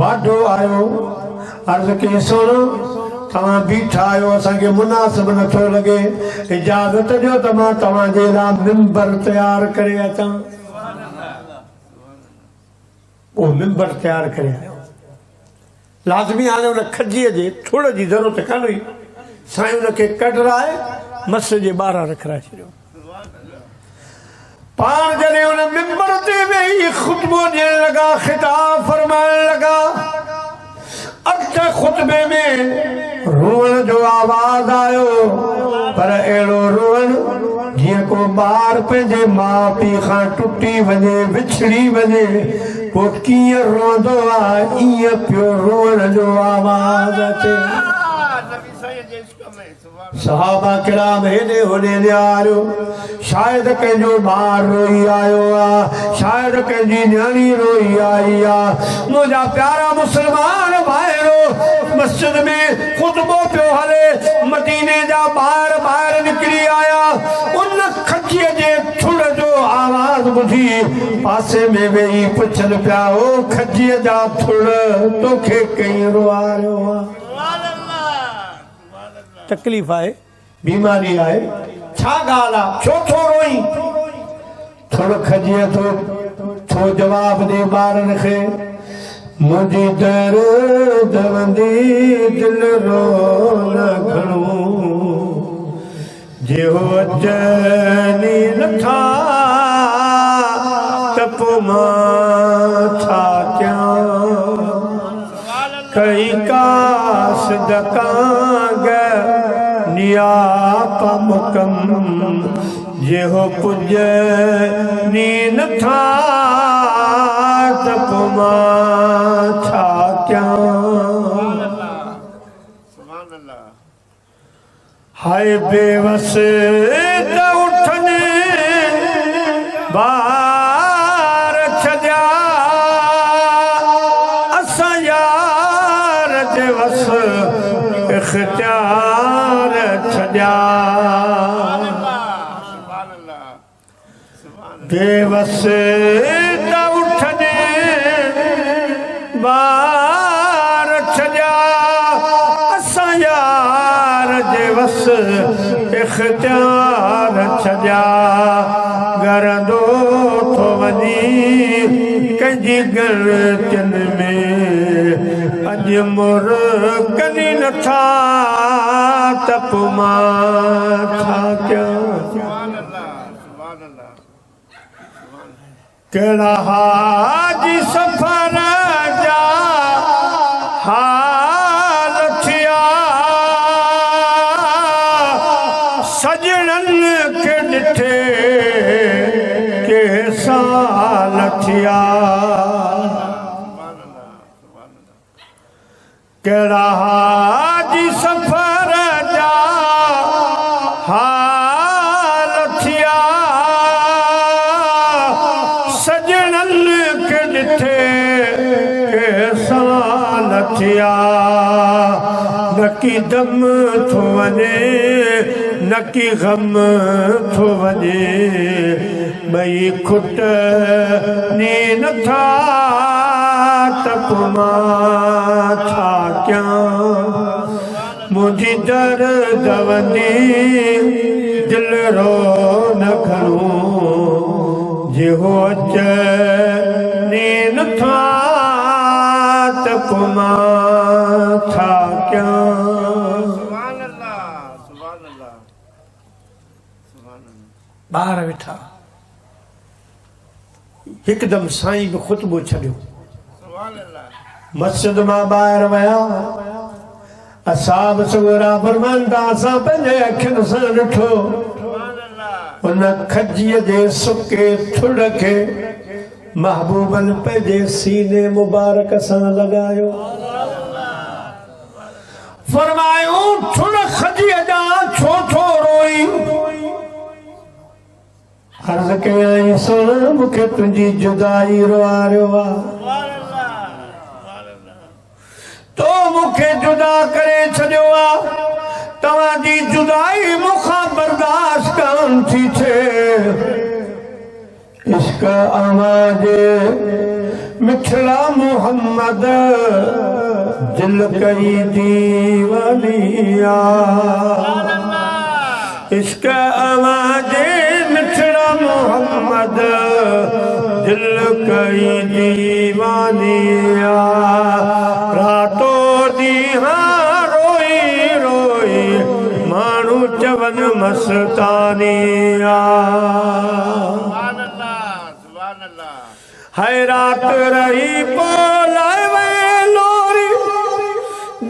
वाढो आयो, अर्ज़ कई सुन, तव्हां बीठा आहियो, असांखे मुनासिब नथो लॻे, इजाज़त ॾियो त मां तव्हांजे लाइ मिंबर तयारु करे अचां। उहो मिंबर तयारु करे आयो। लाज़मी हाणे उन खजीअ जे थोड़ जी ज़रूरत कान हुई, साईं उनखे कढराए मस जे ॿाहिरां रखराए छॾियो। पाण जॾहिं उन मिंबर ते वेही ख़ुतबो ॾियण लॻा, ख़िताब फरमाइण लॻा, अॻिते ख़ुतबे में रोअण जो आवाज़ आयो, पर अहिड़ो रोअण जीअं को ॿार पंहिंजे माउ पीउ खां टुटी वञे, विछड़ी वञे, पोइ कीअं रोअंदो आहे, ईअं पियो रोअण जो आवाज़ अचे। सहाबा किराम हेॾे होॾे निहारियो, शायदि कंहिंजो ॿार रोई आयो आहे, शायदि कंहिंजी न्याणी रोई आई आहे। मुंहिंजा प्यारा मुस्लमान भाइरो, मस्जिद में ख़ुतबो पियो हले, मदीने जा ॿार ॿाहिरि निकिरी आया, उन खजीअ जे थुड़ जो थी पासे में वेही पुछल पिया ओ खजीअ जा थुड़ तोखे कहीं रुआरियो तकलीफ़ आहे बीमारी आहे छा ॻाल्हि आहे छो थो रोई थोरो खजीअ थो जवाब ॾे ॿारनि खे मुंहिंजी दर्द वंदी दिल रो न खणो जेहो अचनी नथा त पोइ मां छा कयां कई कास दकांग नियाप मुकम जेहो पुॼनी नथा त पोइ मां छा कयां हाय बेवस त उठनि ॿार छॾिया असां यार जे वस इख़्तियार छॾिया बेवस त उठनि ॿार छॾिया असां यार जे वस इख़्तियार छॾिया घरंदो थो वञी कंहिंजी ग़लतियुनि में अॼु मुर कनी नथा त पोइ मां छा कयां कहिड़ा हाजी सफ़र जा हाल थिया सजणनि खे ॾिठे के साल थिया कहिड़ा हाजी सफ़र जा हाल थिया सजणनि खे ॾिठे के साल थिया न की दम थो वञे न की ग़म थो वञे ॿई खुट नी नथा त पोइ मां छा कयां मुंहिंजी दर्द वंदी दिल रो न खणो जेहो अचनी नथा त पोइ मां छा कयां ॿार वेठा हिकदमि साईं बि ख़ुतबो छॾियो मस्जिद मां ॿाहिरि विया असाब सॻोरा फरमाइनि था असां पंहिंजे अखियुनि सां ॾिठो उन खजीअ जे सुके थुड़ खे महबूबनि पंहिंजे सीने मुबारक सां लॻायो फरमायो थुड़ खजीअ जा छो थो रोई अर्ज़ कयई सुन मूंखे तुंहिंजी जुदाई रुआरियो आहे तो मूंखे जुदा करे छॾियो आहे तव्हांजी जुदाई मूंखां बर्दाश्त कान थी थिए इश्क आवाज़े मिठड़ा मोहम्मद दिल कई दीवानिया इश्क आवाज़े मिठड़ा मोहम्मद दिल कई दीवानिया रातो दीहा रोई रोई मानू चवन मस्तानिया है रात रही बोलाए वे लोरी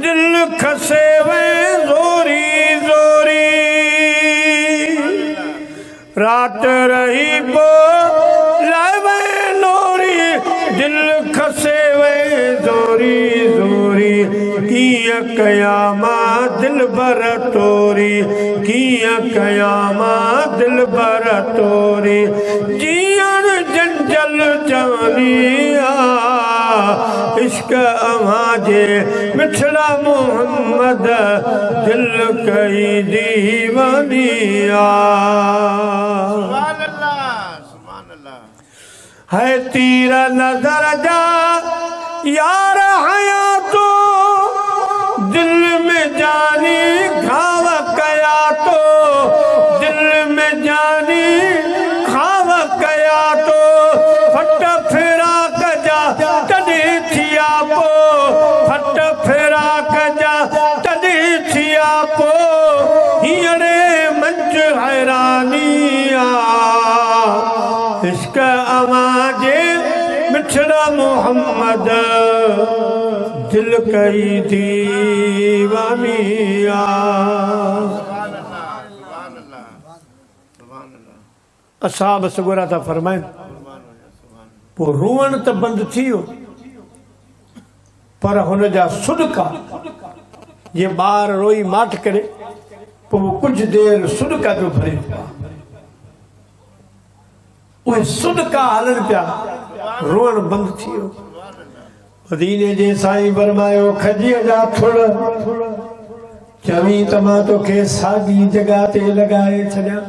दिल खसे वे जोरी जोरी रात रही बोलाए वे लोरी दिल खसे वे जोरी जोरी किया कयामा दिल बर तोरी किया कयामा दिल बर तोरी जियन जंजल जानिया इश्क आवाज़े मिठड़ा मोहम्मद दिल कई दीवानिया है तीर नजर जा यार हया तो दिल में जानी घाव कया तो दिल में जानी घाव कया तो फट फेरा कजा तॾी थिया पो फट फेरा कजा तॾी थिया पो हींअरे मंझ हैरानी इश्क अवाजे मिठड़ा मोहम्मद दिल कई दीवानिया असाब सगोरा था फरमाइन वो रोअण त बंद थी वियो पर हुन जा सुडका ये बार रोई माठ करे पोइ कुछ देर सुडका जो भरे उहे सुडका हलन पिया रोअण बंद थी वियो मदीने जे साईं फरमायो खजीअ जा थुड़ चवी त मां तोखे साॻी जॻह ते लॻाए छॾियां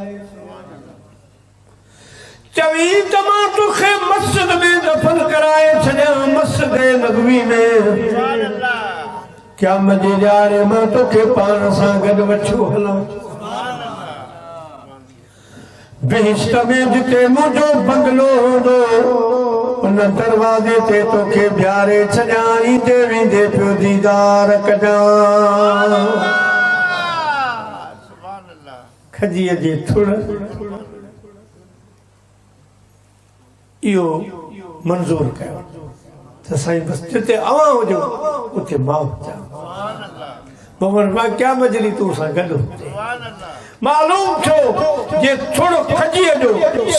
चवी त मां तोखे मस्जिद में दफन कराए छॾियां मस्जिद नबवी में क़यामत जे ॾियारे मां तोखे पाण सां गॾु वठी हलां बेहिश्त में जिते मुंहिंजो बंगलो हूंदो उन दरवाज़े ते तोखे बिहारे छॾियां ईंदे वेंदे पियो दीदार कजां खजीअ जे थुड़ इहो मंज़ूर कयो त साईं बसि जिते अवां हुजो उते मां हुजां मोहम्मद मां क्या मजरी तूं सां गॾु मालूम थियो जे थोड़ो खजीअ जो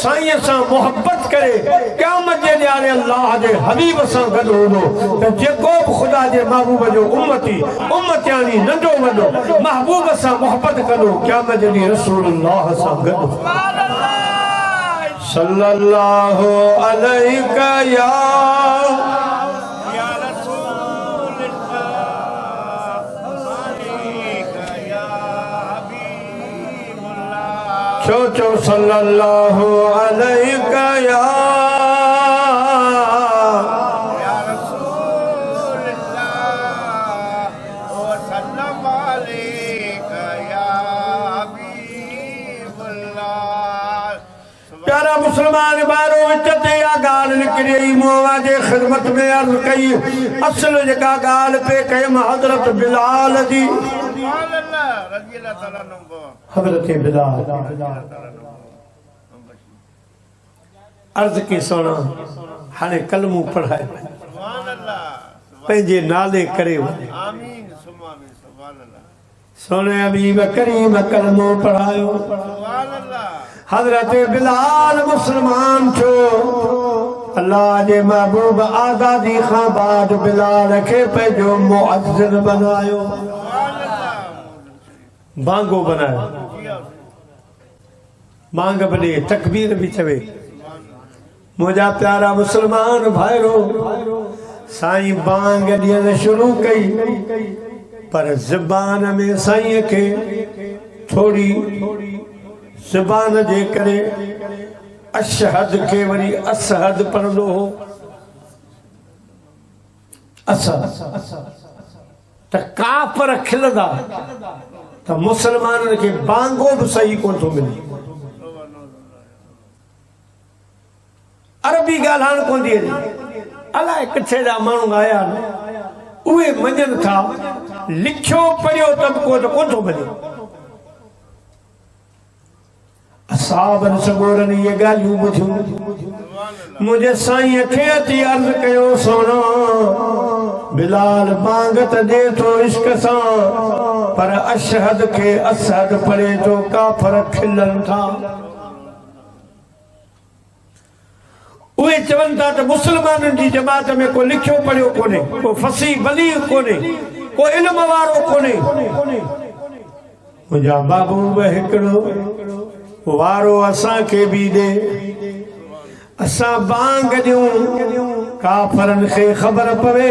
साईं सां मोहब्बत करे क़यामत जे ॾियारे अल्लाह जे हबीब सां गॾु हूंदो त जेको बि ख़ुदा जे महबूब जो उम्मत यानी नंढो वॾो महबूब सां मोहब्बत कंदो क़यामत जे ॾींहुं रसूलुल्लाह सां गॾु सल्लल्लाहु अलैका या चो सल्लल्लाहु अलैका या रसूलल्लाह ओ सल्लम अलैका या हबीबुल्लाह प्यारा मुसलमान बारो विच ते या गाल निकरी मोवा जे खिदमत में अर्ज कई असल जेका गाल पे कयम हजरत बिलाल जी हजरत बिलाल अर्ज की सोना हाने कलमू पढ़ाए पंहिंजे नाले करे सोने हबीब करीम कलमो पढ़ायो हजरत बिलाल मुसलमान छो अल्लाह जे महबूब आज़ादी खां बाद बिलाल खे पंहिंजो मुअज्जिन बनायो बांगो बनायो मांग बने तकबीर भी चवे मुझा प्यारा मुसलमान भाईरो साईं बांग ॾियण शुरू कई पर ज़बान में साईं के थोड़ी ज़बान जे करे अशहद के वरी असहद पढ़ंदो हो त काफ़र खिलंदा त मुसलमाननि खे बांगो भी सही कोन थो मिले अरबी ॻाल्हाइण कोन थी अचे अलाए किथे जा माण्हू आया उहे मञनि था लिखियो पढ़ियो तबिको त कोन थो मिले असाबनि सगोरनि इहे ॻाल्हियूं ॿुधियूं मुंहिंजे साईं खे अची अर्ज़ कयो सोना बिलाल बांग त ॾे थो इश्क सां पर अशहद के असहद पढ़े तो काफ़र खिलन था उहे चवनि था त मुसलमाननि जी जमात में को लिखियो पढ़ियो कोन्हे को फसी बलीग कोन्हे को इल्म वारो कोन्हे मुंहिंजा महबूब हिकिड़ो वारो असांखे बि ॾे असां बांग ॾियूं काफ़रनि खे ख़बर पवे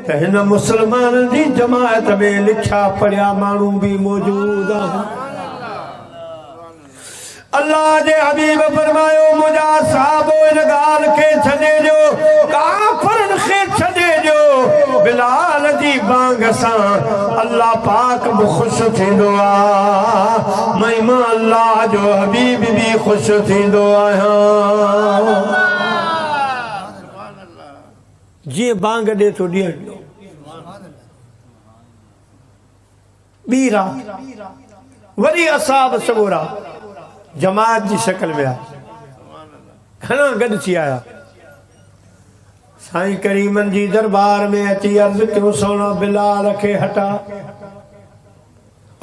त हिन मुसलमाननि जी जमात में लिखिया पढ़िया माण्हू भी मौजूद आहिनि अल्लाह जे हबीब फरमायो मुझा साहबो इन गाल के छॾे जो काफरन के छॾे जो बिलाल जी बांग सां अल्लाह पाक भी खुश थींदो आ महिमा अल्लाह जो हबीब भी खुश थींदो आहियां जी बांग दे तो ॾियण ॾियो ॿी रात वरी असाब सगोरा जमात जी शक्ल में आया घणा गॾु थी आया साईं करीमन जी दरबार में अची अर्ज़ क्यों सोना बिलाल खे हटा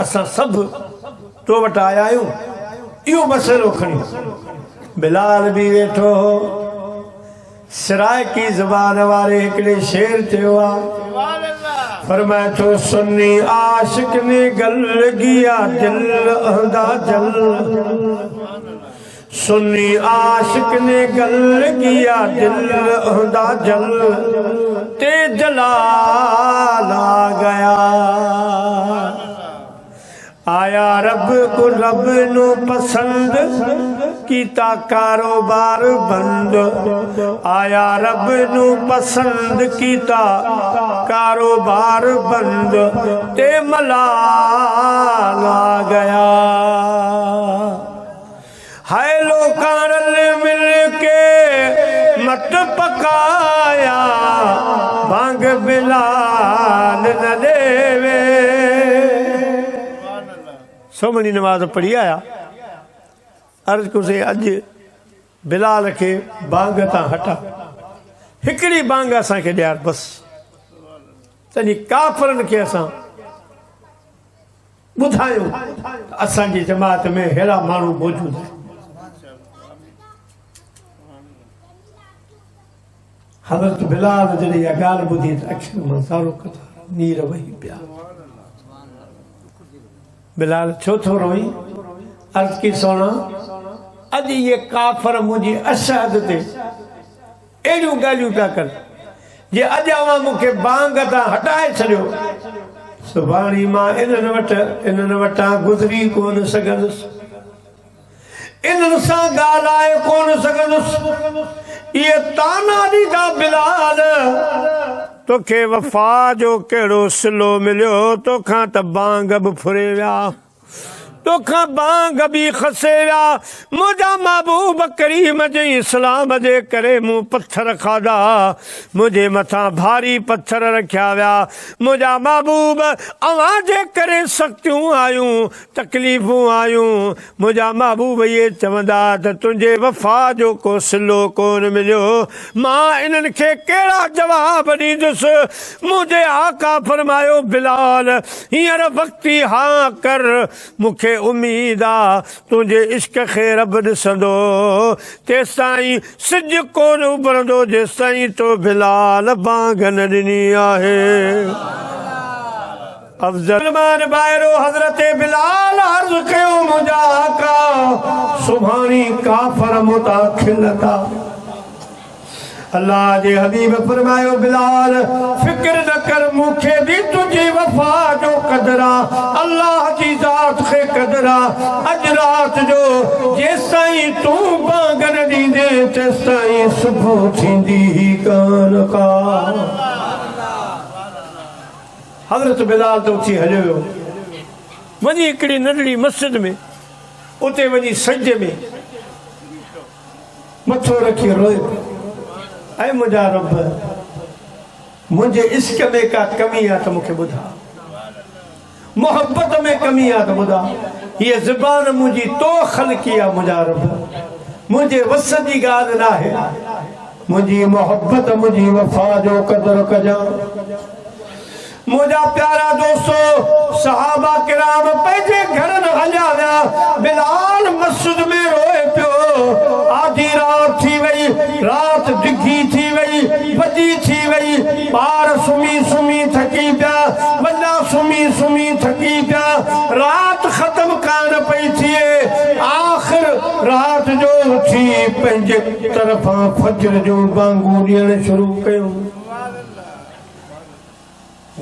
असां सब तो वटि आया आहियूं इहो मसइलो खणी बिलाल भी वेठो हो सराइकी ज़बान वारे हिकिड़े शेर चयो आहे फरमाए तो सुन्नी आशिक ने गल गिया दिल अहदा जल सुन्नी आशिक ने गल गिया दिल अहदा जल ते जलाल आ गया आया रब को रब नो पसंद कीता कारोबार बंद आया रब नो पसंद कीता कारोबार बंद ते मलाल आ गया हाय लोकां रल मिल के मत पकाया भांग बिलाल न देवे सोमनी नमाज पढ़ी आया अर्ज को से अज बिलाल के बांग ता हटा हिकड़ी बांग असा के ॾियार बस तनी काफरन के असा बुधायो असा जी जमात में हेड़ा मानू मौजूद है हज़रत बिलाल जॾहिं इहा ॻाल्हि ॿुधी त अखियुनि मां सारो कथा नीर वही पिया बिलाल छो थो रोई अर्ज़ की सोना अॼु ये काफ़र मुंहिंजी अशहद ते अहिड़ियूं ॻाल्हियूं पिया कनि जे अॼु अवां मूंखे बांग तां हटाए छॾियो सुभाणे मां इन्हनि वटां गुज़री कोन सघंदुसि इन्हनि सां ॻाल्हाए कोन सघंदुसि ये ताना ॾींदा बिलाल तोखे वफ़ा जो कहिड़ो सिलो मिलियो तोखां त बांग बि फुरे विया तोखां बांग भी खसे विया मुंहिंजा महबूब करीम जे इस्लाम जे करे मूं पत्थर खाधा मुंहिंजे मथां भारी पत्थर रखिया विया मुंहिंजा महबूब अवां जे करे सख़्तियूं आयूं तकलीफ़ूं आयूं मुंहिंजा महबूब इहे चवंदा त तुंहिंजे वफ़ा जो को सिलो कोन मिलियो मां इन्हनि खे कहिड़ा जवाब ॾींदुसि मुंहिंजे आका फरमायो बिलाल हींअर वक़्ती हा कर मूंखे उम्मीद आ तुंहिंजे इश्क खे रब ॾिसंदो तेसिताईं सिज कोन उभरंदो जेसिताईं तो बिलाल बांग न ॾिनी आहे अफ़ज़ल मान ॿाहिरो हज़रत बिलाल अर्ज़ कयो मुंहिंजा आका सुभाणे काफ़र मुता खिलता अल्लाह जे हबीब फरमायो बिलाल फिक्र न कर मूंखे भी तुझी वफा जो कदरा अल्लाह की जात खे कदरा अज रात जो जेसाई तू बांग न ॾींदे तेसाई सुबुह थींदी ही कान का हज़रत बिलाल तो उथी हलियो वियो वञी हिकिड़ी नंढड़ी मस्जिद में उते वञी सजदे में मथो रखी रोए ऐ मुंहिंजा रब मुंहिंजे इश्क में का कमी आहे त मूंखे ॿुधा मोहब्बत में कमी आहे त ॿुधा हीअ ज़ुबान मुंहिंजी तो ख़लक़ी आहे मुंहिंजा रब मुंहिंजे वस जी ॻाल्हि न आहे मुंहिंजी मोहब्बत मुंहिंजी वफ़ा जो क़दुरु कजां मुझा प्यारा दोस्तों सहाबा किराम पंहिंजे घरनि हलिया विया बिलाल मस्जिद में रोए पियो आधी रात थी वई रात डिघी थी वई वॾी थी वई ॿार सुम्ही सुम्ही थकी पिया वॾा सुम्ही सुम्ही थकी पिया रात ख़त्म कान पई थिए आख़िर रात जो उथी पंहिंजे तरफ़ां फजर जो बांगू ॾियण शुरू कयूं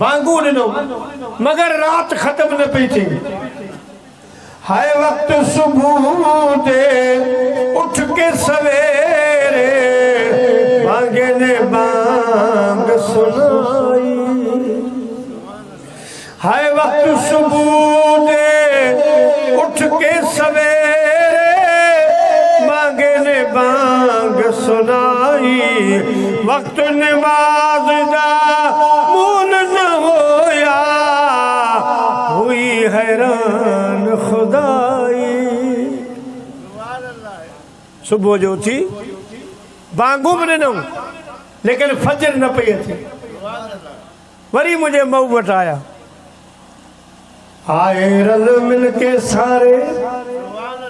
बांगू ॾिनो मगर रात ख़त्म न पई थी हाय वक्त सुबह दे उठ के सवेरे मांगे ने बांग सुनाई। हाय वक्त सुबह दे उठ के सवेरे मांगे ने बांग सुनाई। वक्त नमाज दा मून न होया हुई हैरान खुदाई। सुबह जो थी बांगू बने न लेकिन फजर न पई थी। वरी मुझे मऊ वट आया आए रल मिल के सारे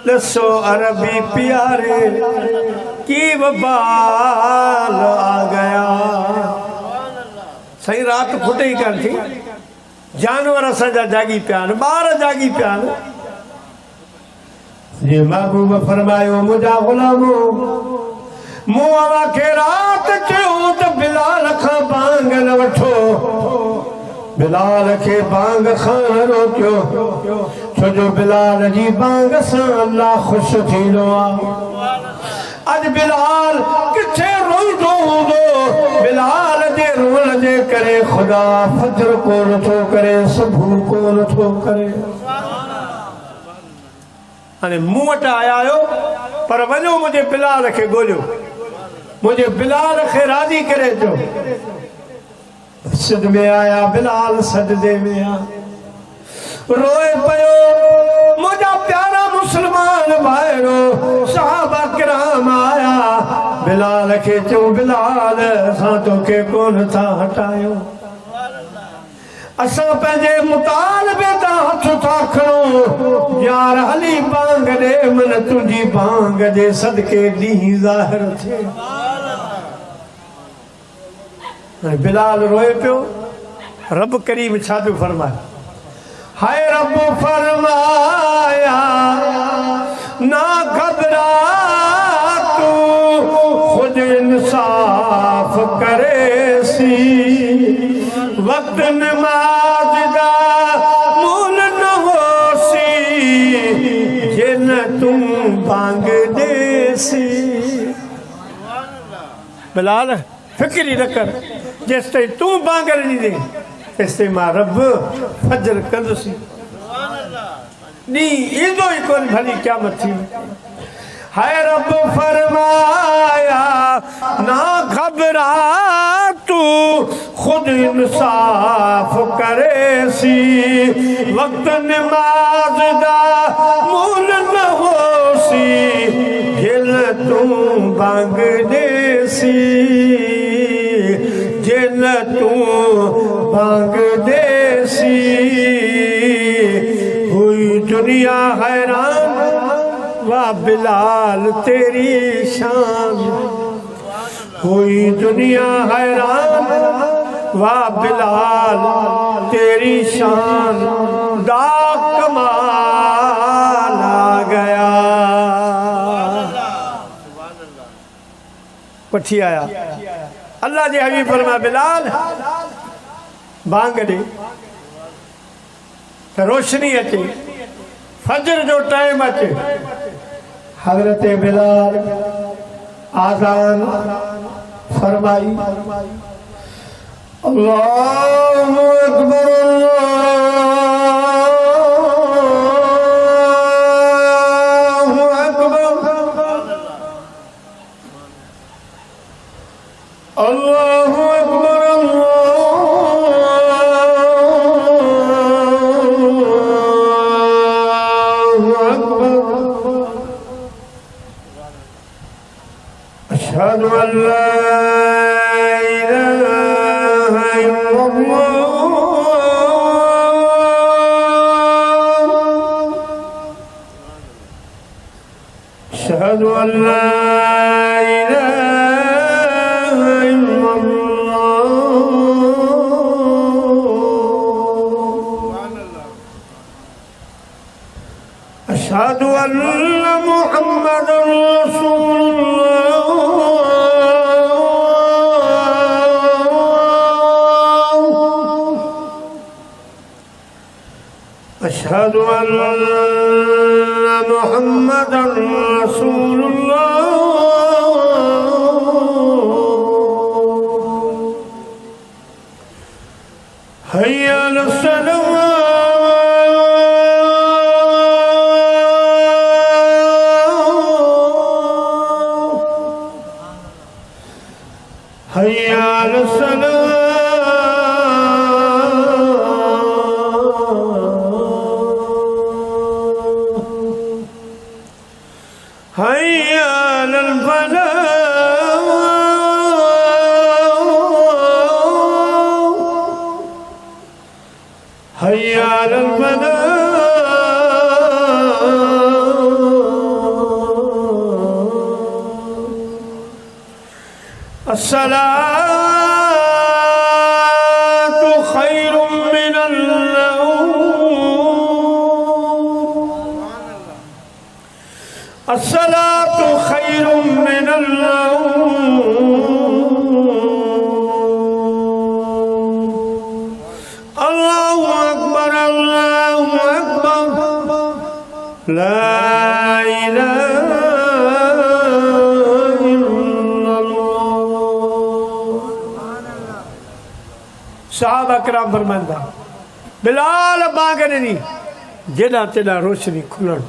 दसो अरबी प्यारे की वबाल आ गया। सही रात खुटे ही कर थी जानवर असांजा जागी पियान ॿार जागी पियान। ये महबूब फरमायो मुझा गुलामो मूं खे रात चयो त बिलाल खां बांग न वठो। बिलाल के बांग खां रोकियो छो जो बिलाल जी बांग सां अल्लाह खुश थींदो आहे। अज बिलाल किथे रोईंदो हूंदो। बिलाल जे रोअण जे करे खुदा फजर को नथो करे सुबह को नथो करे। हाणे मूं वटि आया आहियो पर वञो मुंहिंजे बिलाल खे ॻोल्हियो मुझे बिलाल खे राज़ी करे जो। सजद में आया बिलाल सजदे में आ रोए पयो मुझा प्यारा मुसलमान भाईरो। सहाबा किराम आया बिलाल के चो बिलाल असां तोखे कोन था हटायो। असां पंहिंजे मुतालबे ता हथ था खणो। यार हली बांग दे मन तुंहिंजी बांग जे सदके ॾींहुं ज़ाहिर थिए। बिलाल रोए पियो। रब करीम छा पियो फरमाए। हाय रब फरमाया ना घबरा तू खुद इंसाफ करे सी। वक्त नमाज दा मूल न होसी जिन तुम बांग देसी। बिलाल फिक्र ही न कर जिस ताईं तू बांग नहीं दे तेस ताईं मां रब फजर कंदुसि। ॾींहुं ईंदो ई कोन भली क़यामत थी। हाय रब फरमाया ना घबरा तू खुद इंसाफ करे सी। वक्त नमाज दा मूल न होसी जिन तू बांग देसी। जिन तू बांग देसी। हुई दुनिया हैरान वाह बिलाल तेरी शान। हुई दुनिया हैरान वाह बिलाल तेरी शान। दा कमाल आ गया। पठी आया अल्लाह जे हबीब फरमा बिलाल बांग दे रोशनी अचे फजर जो टाइम अचे। हजरत बिलाल आजान फरमाई। अल्लाहु अकबर अल्लाहु अकबर अल्लाहु अकबर अल्लाहु अकबर। अशहदु अल्ला इलाहा इल्लल्लाह। अशहदु अल्ला अशहदु अन्न मुहम्मदुर रसूलुल्लाह। अशहदु अन्ना मुहम्मदन रसूलुल्लाह। हय्या अलस सलाह। हय्या अलस सलाह। हय्या अलल फलाह। हय्या अलल फलाह। अस्सलातु खैरुम मिनल नौम। अस्सलातु खैरुम मिनल नौम। अल्लाहु अकबर अल्लाहु अकबर ला साहब अकराम फरमांदा बिलाल बांगने नी जेड़ा तेड़ा रोशनी खुलण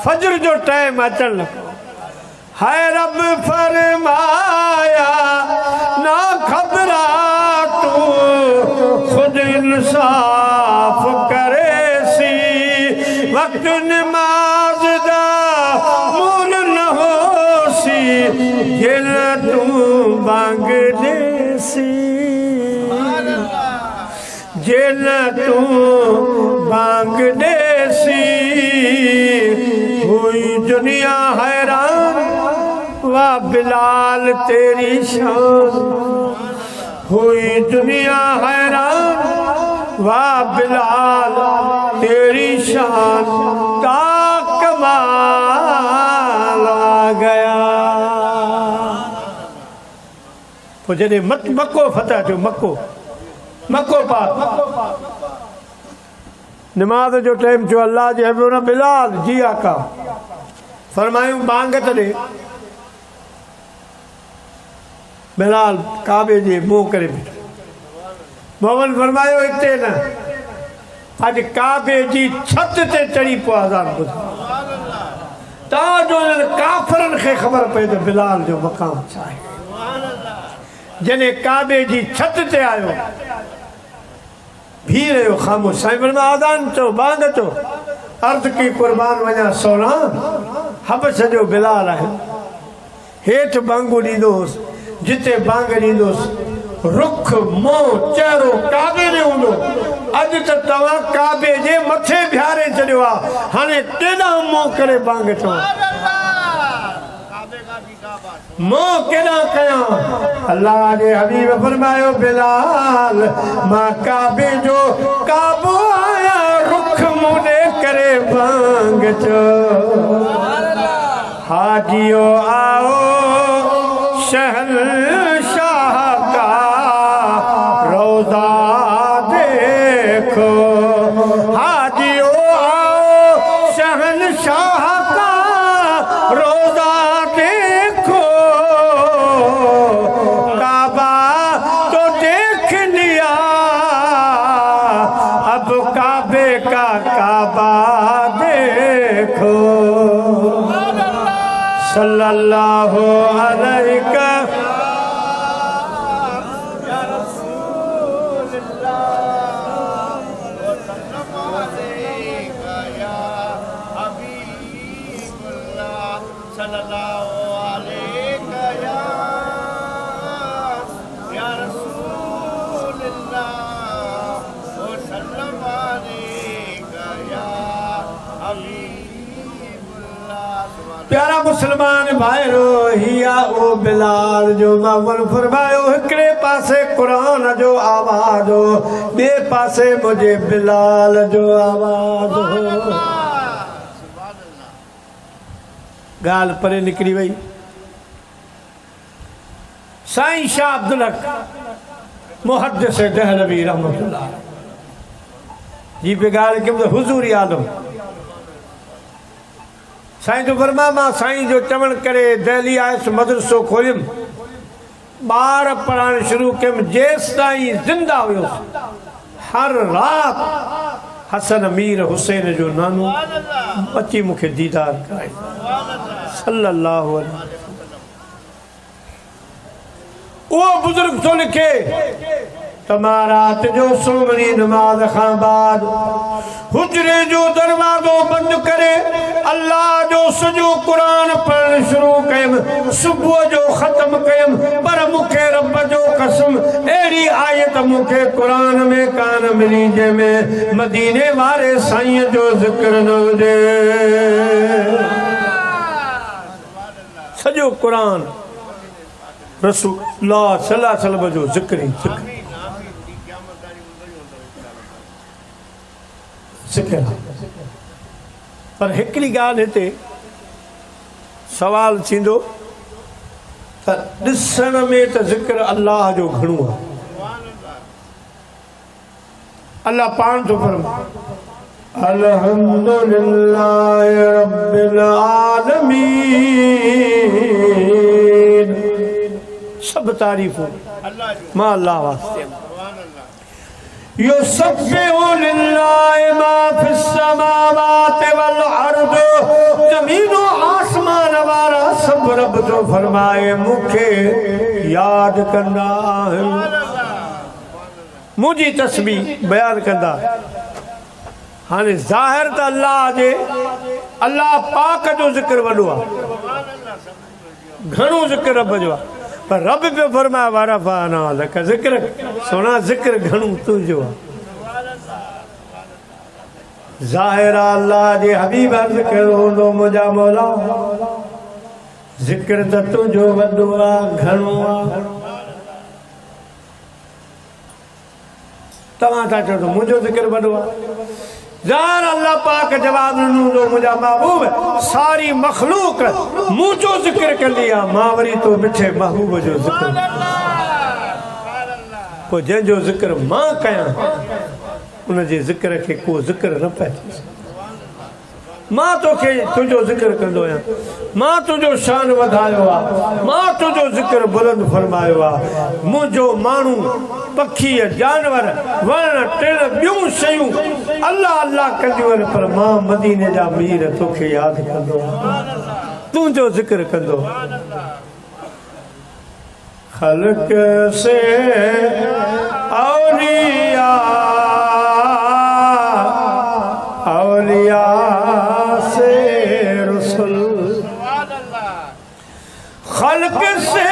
फजर जो टाइम अचन लगा। हाय रब फरमाया ना खबरा तू खुद इंसाफ करे सी। वक्त नमाज दा मूल न हो सी ये न तू बांग दे सी। जेल तू बांग देसी हुई दुनिया हैरान वाह बिलाल तेरी शान। हुई दुनिया हैरान वाह बिलाल तेरी शान का कमाल आ गया। तो जॾहिं मक्को फतह थियो मक्को मक्को पाक नमाज जो टाइम जो अल्लाह जे हबीब बिलाल जी आका फरमायूं बांग त ॾे। बिलाल काबे जे मुंहुं करे बीठो। मोहम्मद फरमायो हिते न अॼु काबे जी छत ते चढ़ी पियो अज़ान ॿुधो। तव्हांजो काफ़रनि खे ख़बर पए त बिलाल जो मक़ाम छा आहे। जॾहिं काबे जी छत ते आयो भी रहियो ख़ामोश। साईं फरमा आज़ान चो बांग चो अर्ज़ की कुर्बान वञा सोना हबश जो बिलाल आहे। हेठि बांगू ॾींदोसि जिते बांग ॾींदोसि रुख मुंहुं चहिरो काबे में हूंदो। अॼु त तव्हां काबे जे मथे बीहारे छॾियो आहे। हाणे केॾां मुंहुं करे बांग चओ मुंहुं केॾां कयां। अल्लाह जे हबीब फरमायो बिलाल मां काबे जो काबो आया रुख मुंडे करे बांग चो। हाजियो आओ शहंशाह का रोज़ा देखो। हाजियो आओ शहंशाह का रोज़ा देखो। काबा तो देख लिया अब काबे का काबा देखो। सल्लल्लाहु अलैहि या रसूलल्लाह या हबीबल्लाह सल्लल्लाहु अलैहि या रसूलल्लाह सल्लल्लाहु अलैहि या हबीबल्लाह। प्यारा मुसलमान भाइरो हिया ओ बिलाल जो मामल फरमायो। हिकड़े पासे कुरान जो आवाज़ हो ॿिए पासे मुझे बिलाल जो आवाज़ हो। गाल परे निकरी वही। साईं शाह अब्दुल हक मुहद्दिस दहलवी रहमतुल्लाह जी पे गाल के हुजूरी आलम साईं जो फरमा मां साईं जो चवण करे दिल्ली आयुसि मदरसो खोलियमि ॿार पढ़ाइण शुरू कयमि जेसि ताईं ज़िंदा हुयुसि हर रात हसन मीर हुसैन जो नानो अची मूंखे दीदार कराए सल्लल्लाहु अलैहि वसल्लम। वो बुजुर्ग तो लिखे तमारात जो सुमरी नमाज खां बाद हुजरे जो दरवाजो बंद करे अल्लाह जो सजो कुरान पढ़ण शुरू कयम सुबह जो खत्म कयम पर मुखे रब जो कसम एड़ी आयत मुखे कुरान में कान मिली जंहिंमें मदीने वारे साईं जो जिक्र न हुजे। सजो कुरान रसूलुल्लाह सल्लल्लाहु अलैहि वसल्लम जो जिक्र ही जिक्र पर हिकिड़ी ॻाल्हि हिते सवाल थींदो त ॾिसण में त ज़िक्र अल्लाह जो घणो आहे। अल्लाह पाण थो फरमाए अल्हम्दुलिल्लाहि रब्बिल आलमीन सब तारीफ़ूं मां अल्लाह वास्ते युसब्बिहु लिल्लाहि मा फिस समावाति वल अर्द ज़मीनो आसमान वारा सब रब जो फरमाए मूंखे याद कंदा आहिनि मुंहिंजी तस्बीह बयान कंदा। हाणे ज़ाहिर त अल्लाह जे अल्लाह पाक जो ज़िक्र वॾो आहे घणो ज़िक्र रब जो आहे पर रब पे फरमाए वारफ़ाना लक ज़िक्र सोना ज़िक्र घणो तुंहिंजो आहे। ज़ाहिर अल्लाह जे हबीब अर्ज़ कयो हूंदो मुंहिंजा मौला ज़िक्र त तुंहिंजो वॾो आहे घणो आहे तव्हां था चओ त मुंहिंजो ज़िक्र वॾो आहे। ज़ाहिर अल्लाह पाक जवाब ॾिनो हूंदो मुंहिंजा महबूब सारी मखलूक मुंहिंजो ज़िक्र कंदी आहे मां वरी तो मिठे महबूब जो ज़िक्र पोइ जंहिंजो ज़िक्र मां कयां उनजे ज़िक्र खे को ज़िक्र न पए मां तोखे तुंहिंजो ज़िक्र कंदो आहियां मां तुंहिंजो शान वधायो आहे मां तुंहिंजो ज़िक्र बुलंद फरमायो आहे। मुंहिंजो माण्हू पखी जानवर वण टिण ॿियूं शयूं अल्लाह अल्लाह कंदियूं आहिनि पर मां मदीने जा मीर तोखे यादि कंदो तुंहिंजो ज़िक्र कंदो। ख़ल्क़ से औलिया औलिया से रसूल खल्क से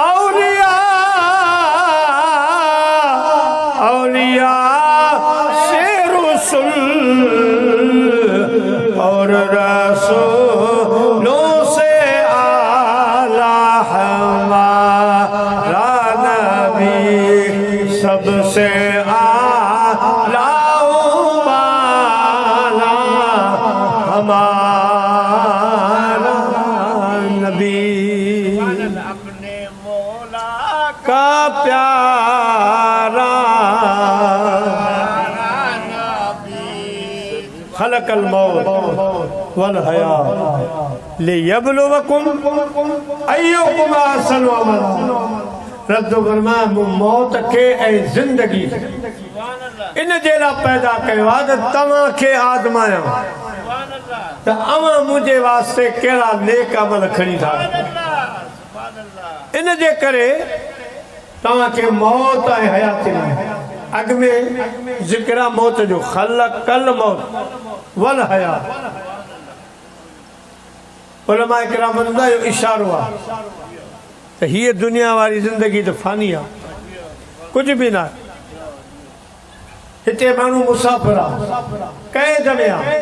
औलिया औलिया से रसूल और रसूलों से आला हमारा नबी सबसे आला हमारा नबी अपने मौला का प्यारा नबी खलकल मौत वल हया लियब्लुवकुम अय्युकुम अहसनु अमला। रब फरमाए मौत के ऐं ज़िंदगी इन जे लाइ पैदा कयो आहे त तव्हांखे आज़मायां त अवां मुंहिंजे वास्ते कहिड़ा नेक अमल खणी था इन जे करे तव्हांखे मौत ऐं हयाती अॻ में ज़िक्र मौत जो खलकल मौत वल हया उलमा किराम जो इशारो आहे त हीअ दुनिया वारी ज़िंदगी त फानी आहे कुझु बि न हिते माण्हू मुसाफ़िर आहे कैद में आहे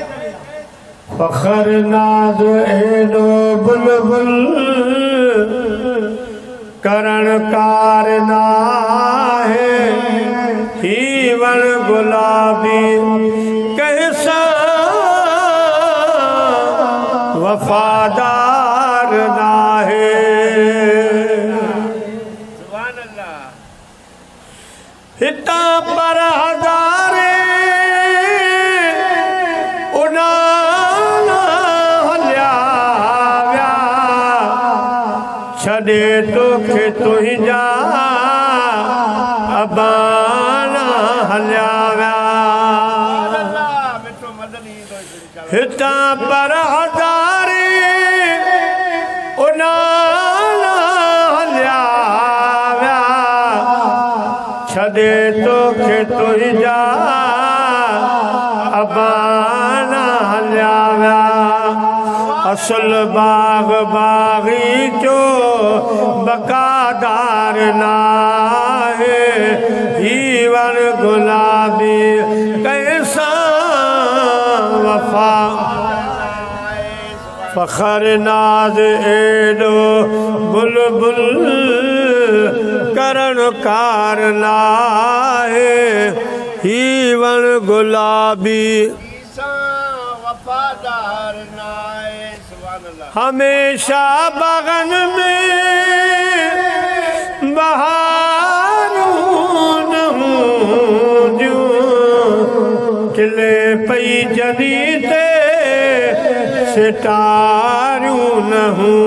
फखर नाज़ एॾो बुलबुल करण कार नाहे ही वण गुलाबी कैसा वफादार नाहे। हितां पर हज़ारे छॾे तोखे तुंहिंजा अबाना हलिया विया हितां पर हज़ारी उनाला हलिया विया छॾे तोखे तुंहिंजा अबाना हलिया विया असल बाग बागी जो बकादार नाहे ही वर गुलाबी कैसा वफा फखर नाज एडो बुलबुल करण कार नाहे ही वर गुलाबी वफादार नाहे हमेशा बगन में बहारून हूं खिले पई जदी ते सितारूं न हूं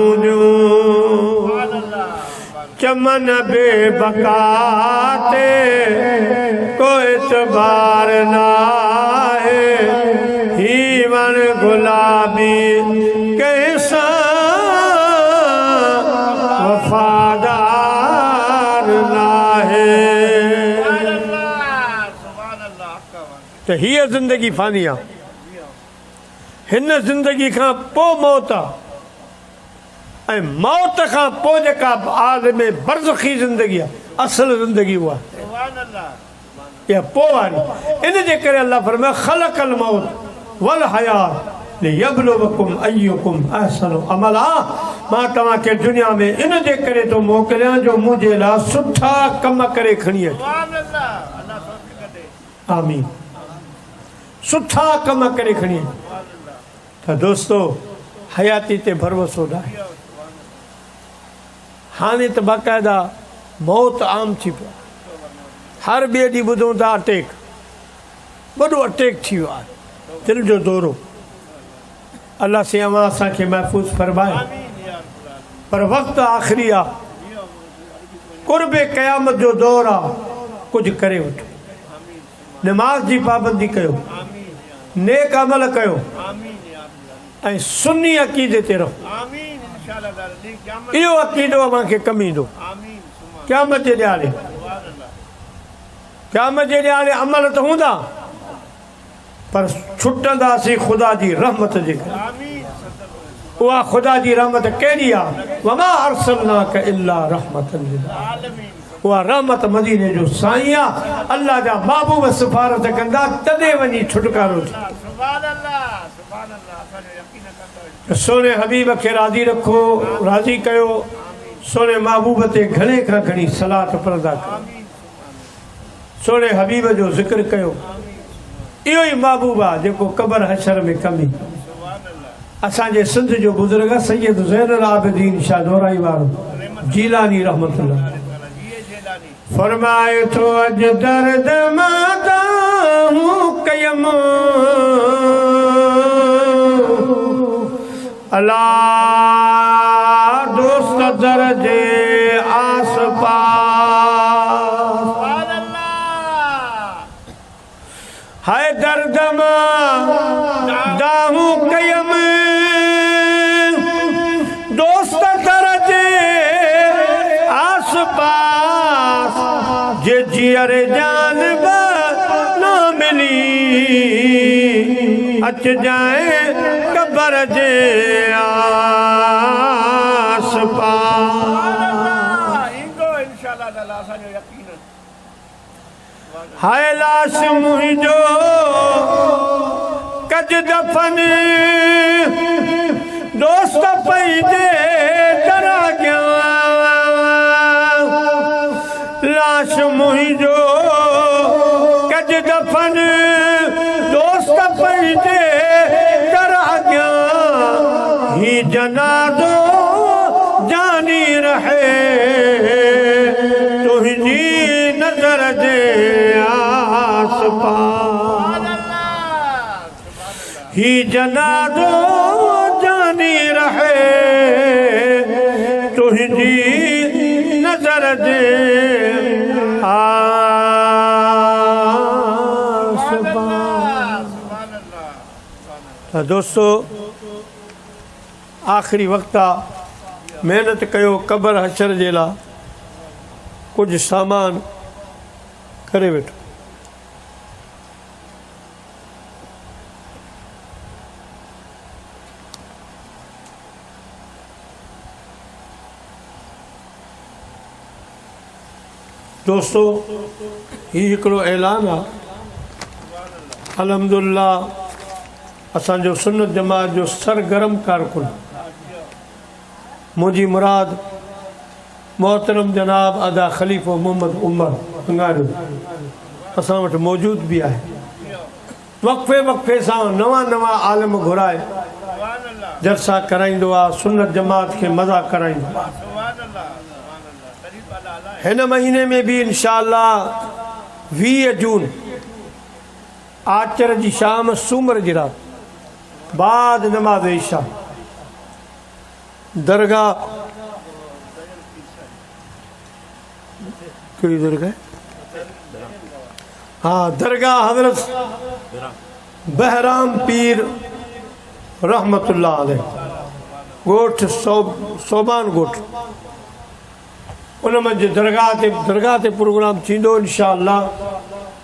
चमन बेबकाते कोई एतबार नाहे ही वन गुलाबी कैसा वफादार नाहे तो हीअ ज़िंदगी फ़ानी आहे हिन ज़िंदगी खां पोइ मौत आहे ऐं मौत खां पोइ जेका आलम बरज़खी ज़िंदगी आहे असल ज़िंदगी उहा इहा पोइ वारी इन जे करे अल्लाह फरमाए ख़लक़ल मौत वल हयात लियब्लुवकुम अय्युकुम अहसनु अमला मां तव्हांखे दुनिया में इन जे करे थो मोकिलियां जो मुंहिंजे लाइ सुठा कम करे खणी अचो आमीन सुठा कम करे खणी अचो त दोस्तो हयाती ते भरोसो न आहे हाणे त बाक़ाइदा मौत आम थी पियो हर ॿिए ॾींहुं ॿुधूं था अटैक वॾो अटैक थी वियो आहे दिलि जो दौरो अल्लाह से अवां असांखे महफ़ूज़ फरमाए पर वक़्तु आख़िरी आहे क़ुर्बे क़यामत जो दौरु आहे कुझु करे वठो नमाज़ जी पाबंदी कयो नेक अमल कयो ऐं सुन्नी अक़ीदे ते रहो इहो अक़ीदो अव्हांखे कमु ईंदो क़यामत जे ॾियारे अमल त हूंदा पर छुटंदासीं ख़ुदा जी रहमत जे करे उहा ख़ुदा जी रहमत कहिड़ी आहे वमा अर्सलनाक इल्ला रहमतन लिल आलमीन उहा रहमत मदीने जो साईं आहे अल्लाह जा महबूब सिफारत कंदा तॾहिं वञी छुटकारो थी सोने हबीब खे राज़ी रखो राज़ी कयो सोने महबूब ते घणे खां घणी सलात पढ़ंदा कयो सोने हबीब जो ज़िक्र कयो इहो ई महबूब आहे जेको क़बर हशर में कमी असांजे सिंध जो बुज़ुर्ग सैयद ज़ैनुल आबिदीन शाह दोराई वारो जीलानी रहमतुल्लाह फरमाए तो अज दर्द माता हूँ कयम अला दोस्त दर्जे आस पास हाय दर्द दाहू कयम दोस्त दर्जे आस पास जे जियर जान न मिली अच जाए कबर जे आस पास हाय लाश मुंहिंजो कज दफन दोस्त पंहिंजे डरा गया लाश मुंहिंजो कज दफन दोस्त पंहिंजे डरा गया ही जनाज़ो जानी रहे तुंहिंजी नज़र जे आस पास ही जनाज़ो जानी रहे तुंहिंजी सुभान। दोस्तों आखिरी वक्त आ, मेहनत कयो कब्र हशर जे लाइ कुछ सामान करे वेठो। दोस्तों ही हिकिड़ो ऐलान आहे, अल्हम्दुलिल्लाह असांजो सुन्नत जमात जो सरगर्म कारकुन मुंहिंजी मुराद मोहतरम जनाब अदा ख़लीफ़ो मोहम्मद उमर अंगारियो असां वटि मौजूद भी आहे। वक़्फ़े वक़्फ़े सां नवां नवां आलम घुराए जलसा कराईंदो आहे, सुन्नत जमात खे मज़ा कराईंदो आहे। हिन महीने में भी इंशाअल्लाह 20 जून आचर जी शाम सूमर जी रात बाद नमाज इशा दरगाह कहिड़ी दरगाह? हाँ, दरगाह हज़रत बहराम पीर रहमतुल्लाह अलैह गोठ सोबान गोठ उन मंझि दरगाह ते प्रोग्राम थींदो इंशाअल्लाह,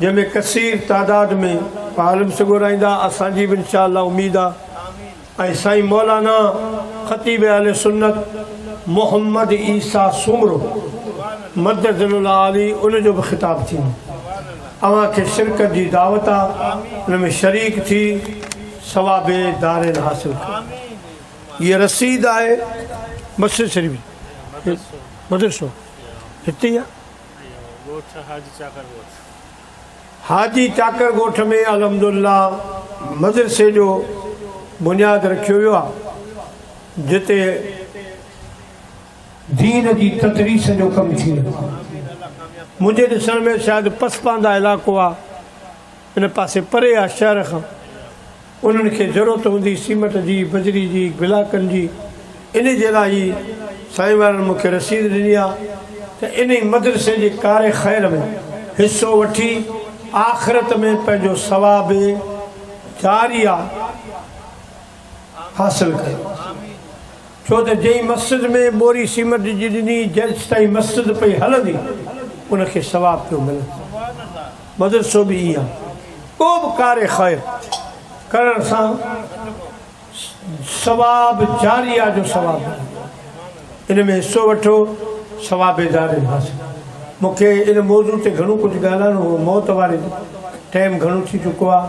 जंहिंमें कसीर तादाद में आलिम से घुराईंदा। असांजी बि इंशाअल्लाह उम्मीद आहे। ऐं साईं मौलाना ख़तीब अहले सुन्नत मोहम्मद ईसा सुमरो मददुल्लाह आली उनजो बि ख़िताब थींदो। अव्हांखे शिरकत जी दावत आहे, उन में शरीक थी सवाबे दारिन हासिल कयो। ये रसीद आहे मस्जिद शरीफ मदरसो हिते ई आहे हाजी चाकर ॻोठ में अल्हम्दुलिल्लाह मदरसे जो बुनियाद रखियो वियो आहे, जिते दीन जी तदरीस जो कमु थी रहियो आहे। मुंहिंजे ॾिसण में शायदि पसपांदा इलाइक़ो आहे, इन पासे परे आहे शहर खां। उन्हनि खे ज़रूरत हूंदी सीमेंट जी, बजरी जी, गिलाकनि जी, इन जे लाइ साईं वारनि मूंखे रसीद ॾिनी आहे त इन मदरसे जे कार ख़ैर में हिसो वठी आख़िरत में पंहिंजो सवाब जारिया हासिल कयो। छो त जंहिं मस्जिद में बोरी सीमेंट जी ॾिनी जेसि ताईं मस्जिद पई हलंदी उनखे सवाब पियो मिले। मदरसो बि ईअं आहे, को बि कार ख़ैर करण सां सवाब जारिया जो सवाब, इन में हिसो वठो सवाबेदार हासिल। मूंखे इन मौज़ू ते घणो कुझु ॻाल्हाइणो हो, मौत वारे टाइम घणो थी चुको आहे।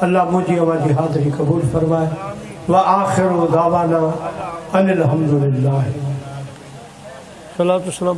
अल्लाह मुंहिंजी अव्हांजी हाज़िरी क़बूल फरमाए। व आख़िरु दावाना अनिल हम्दुलिल्लाह। सलातो सलाम।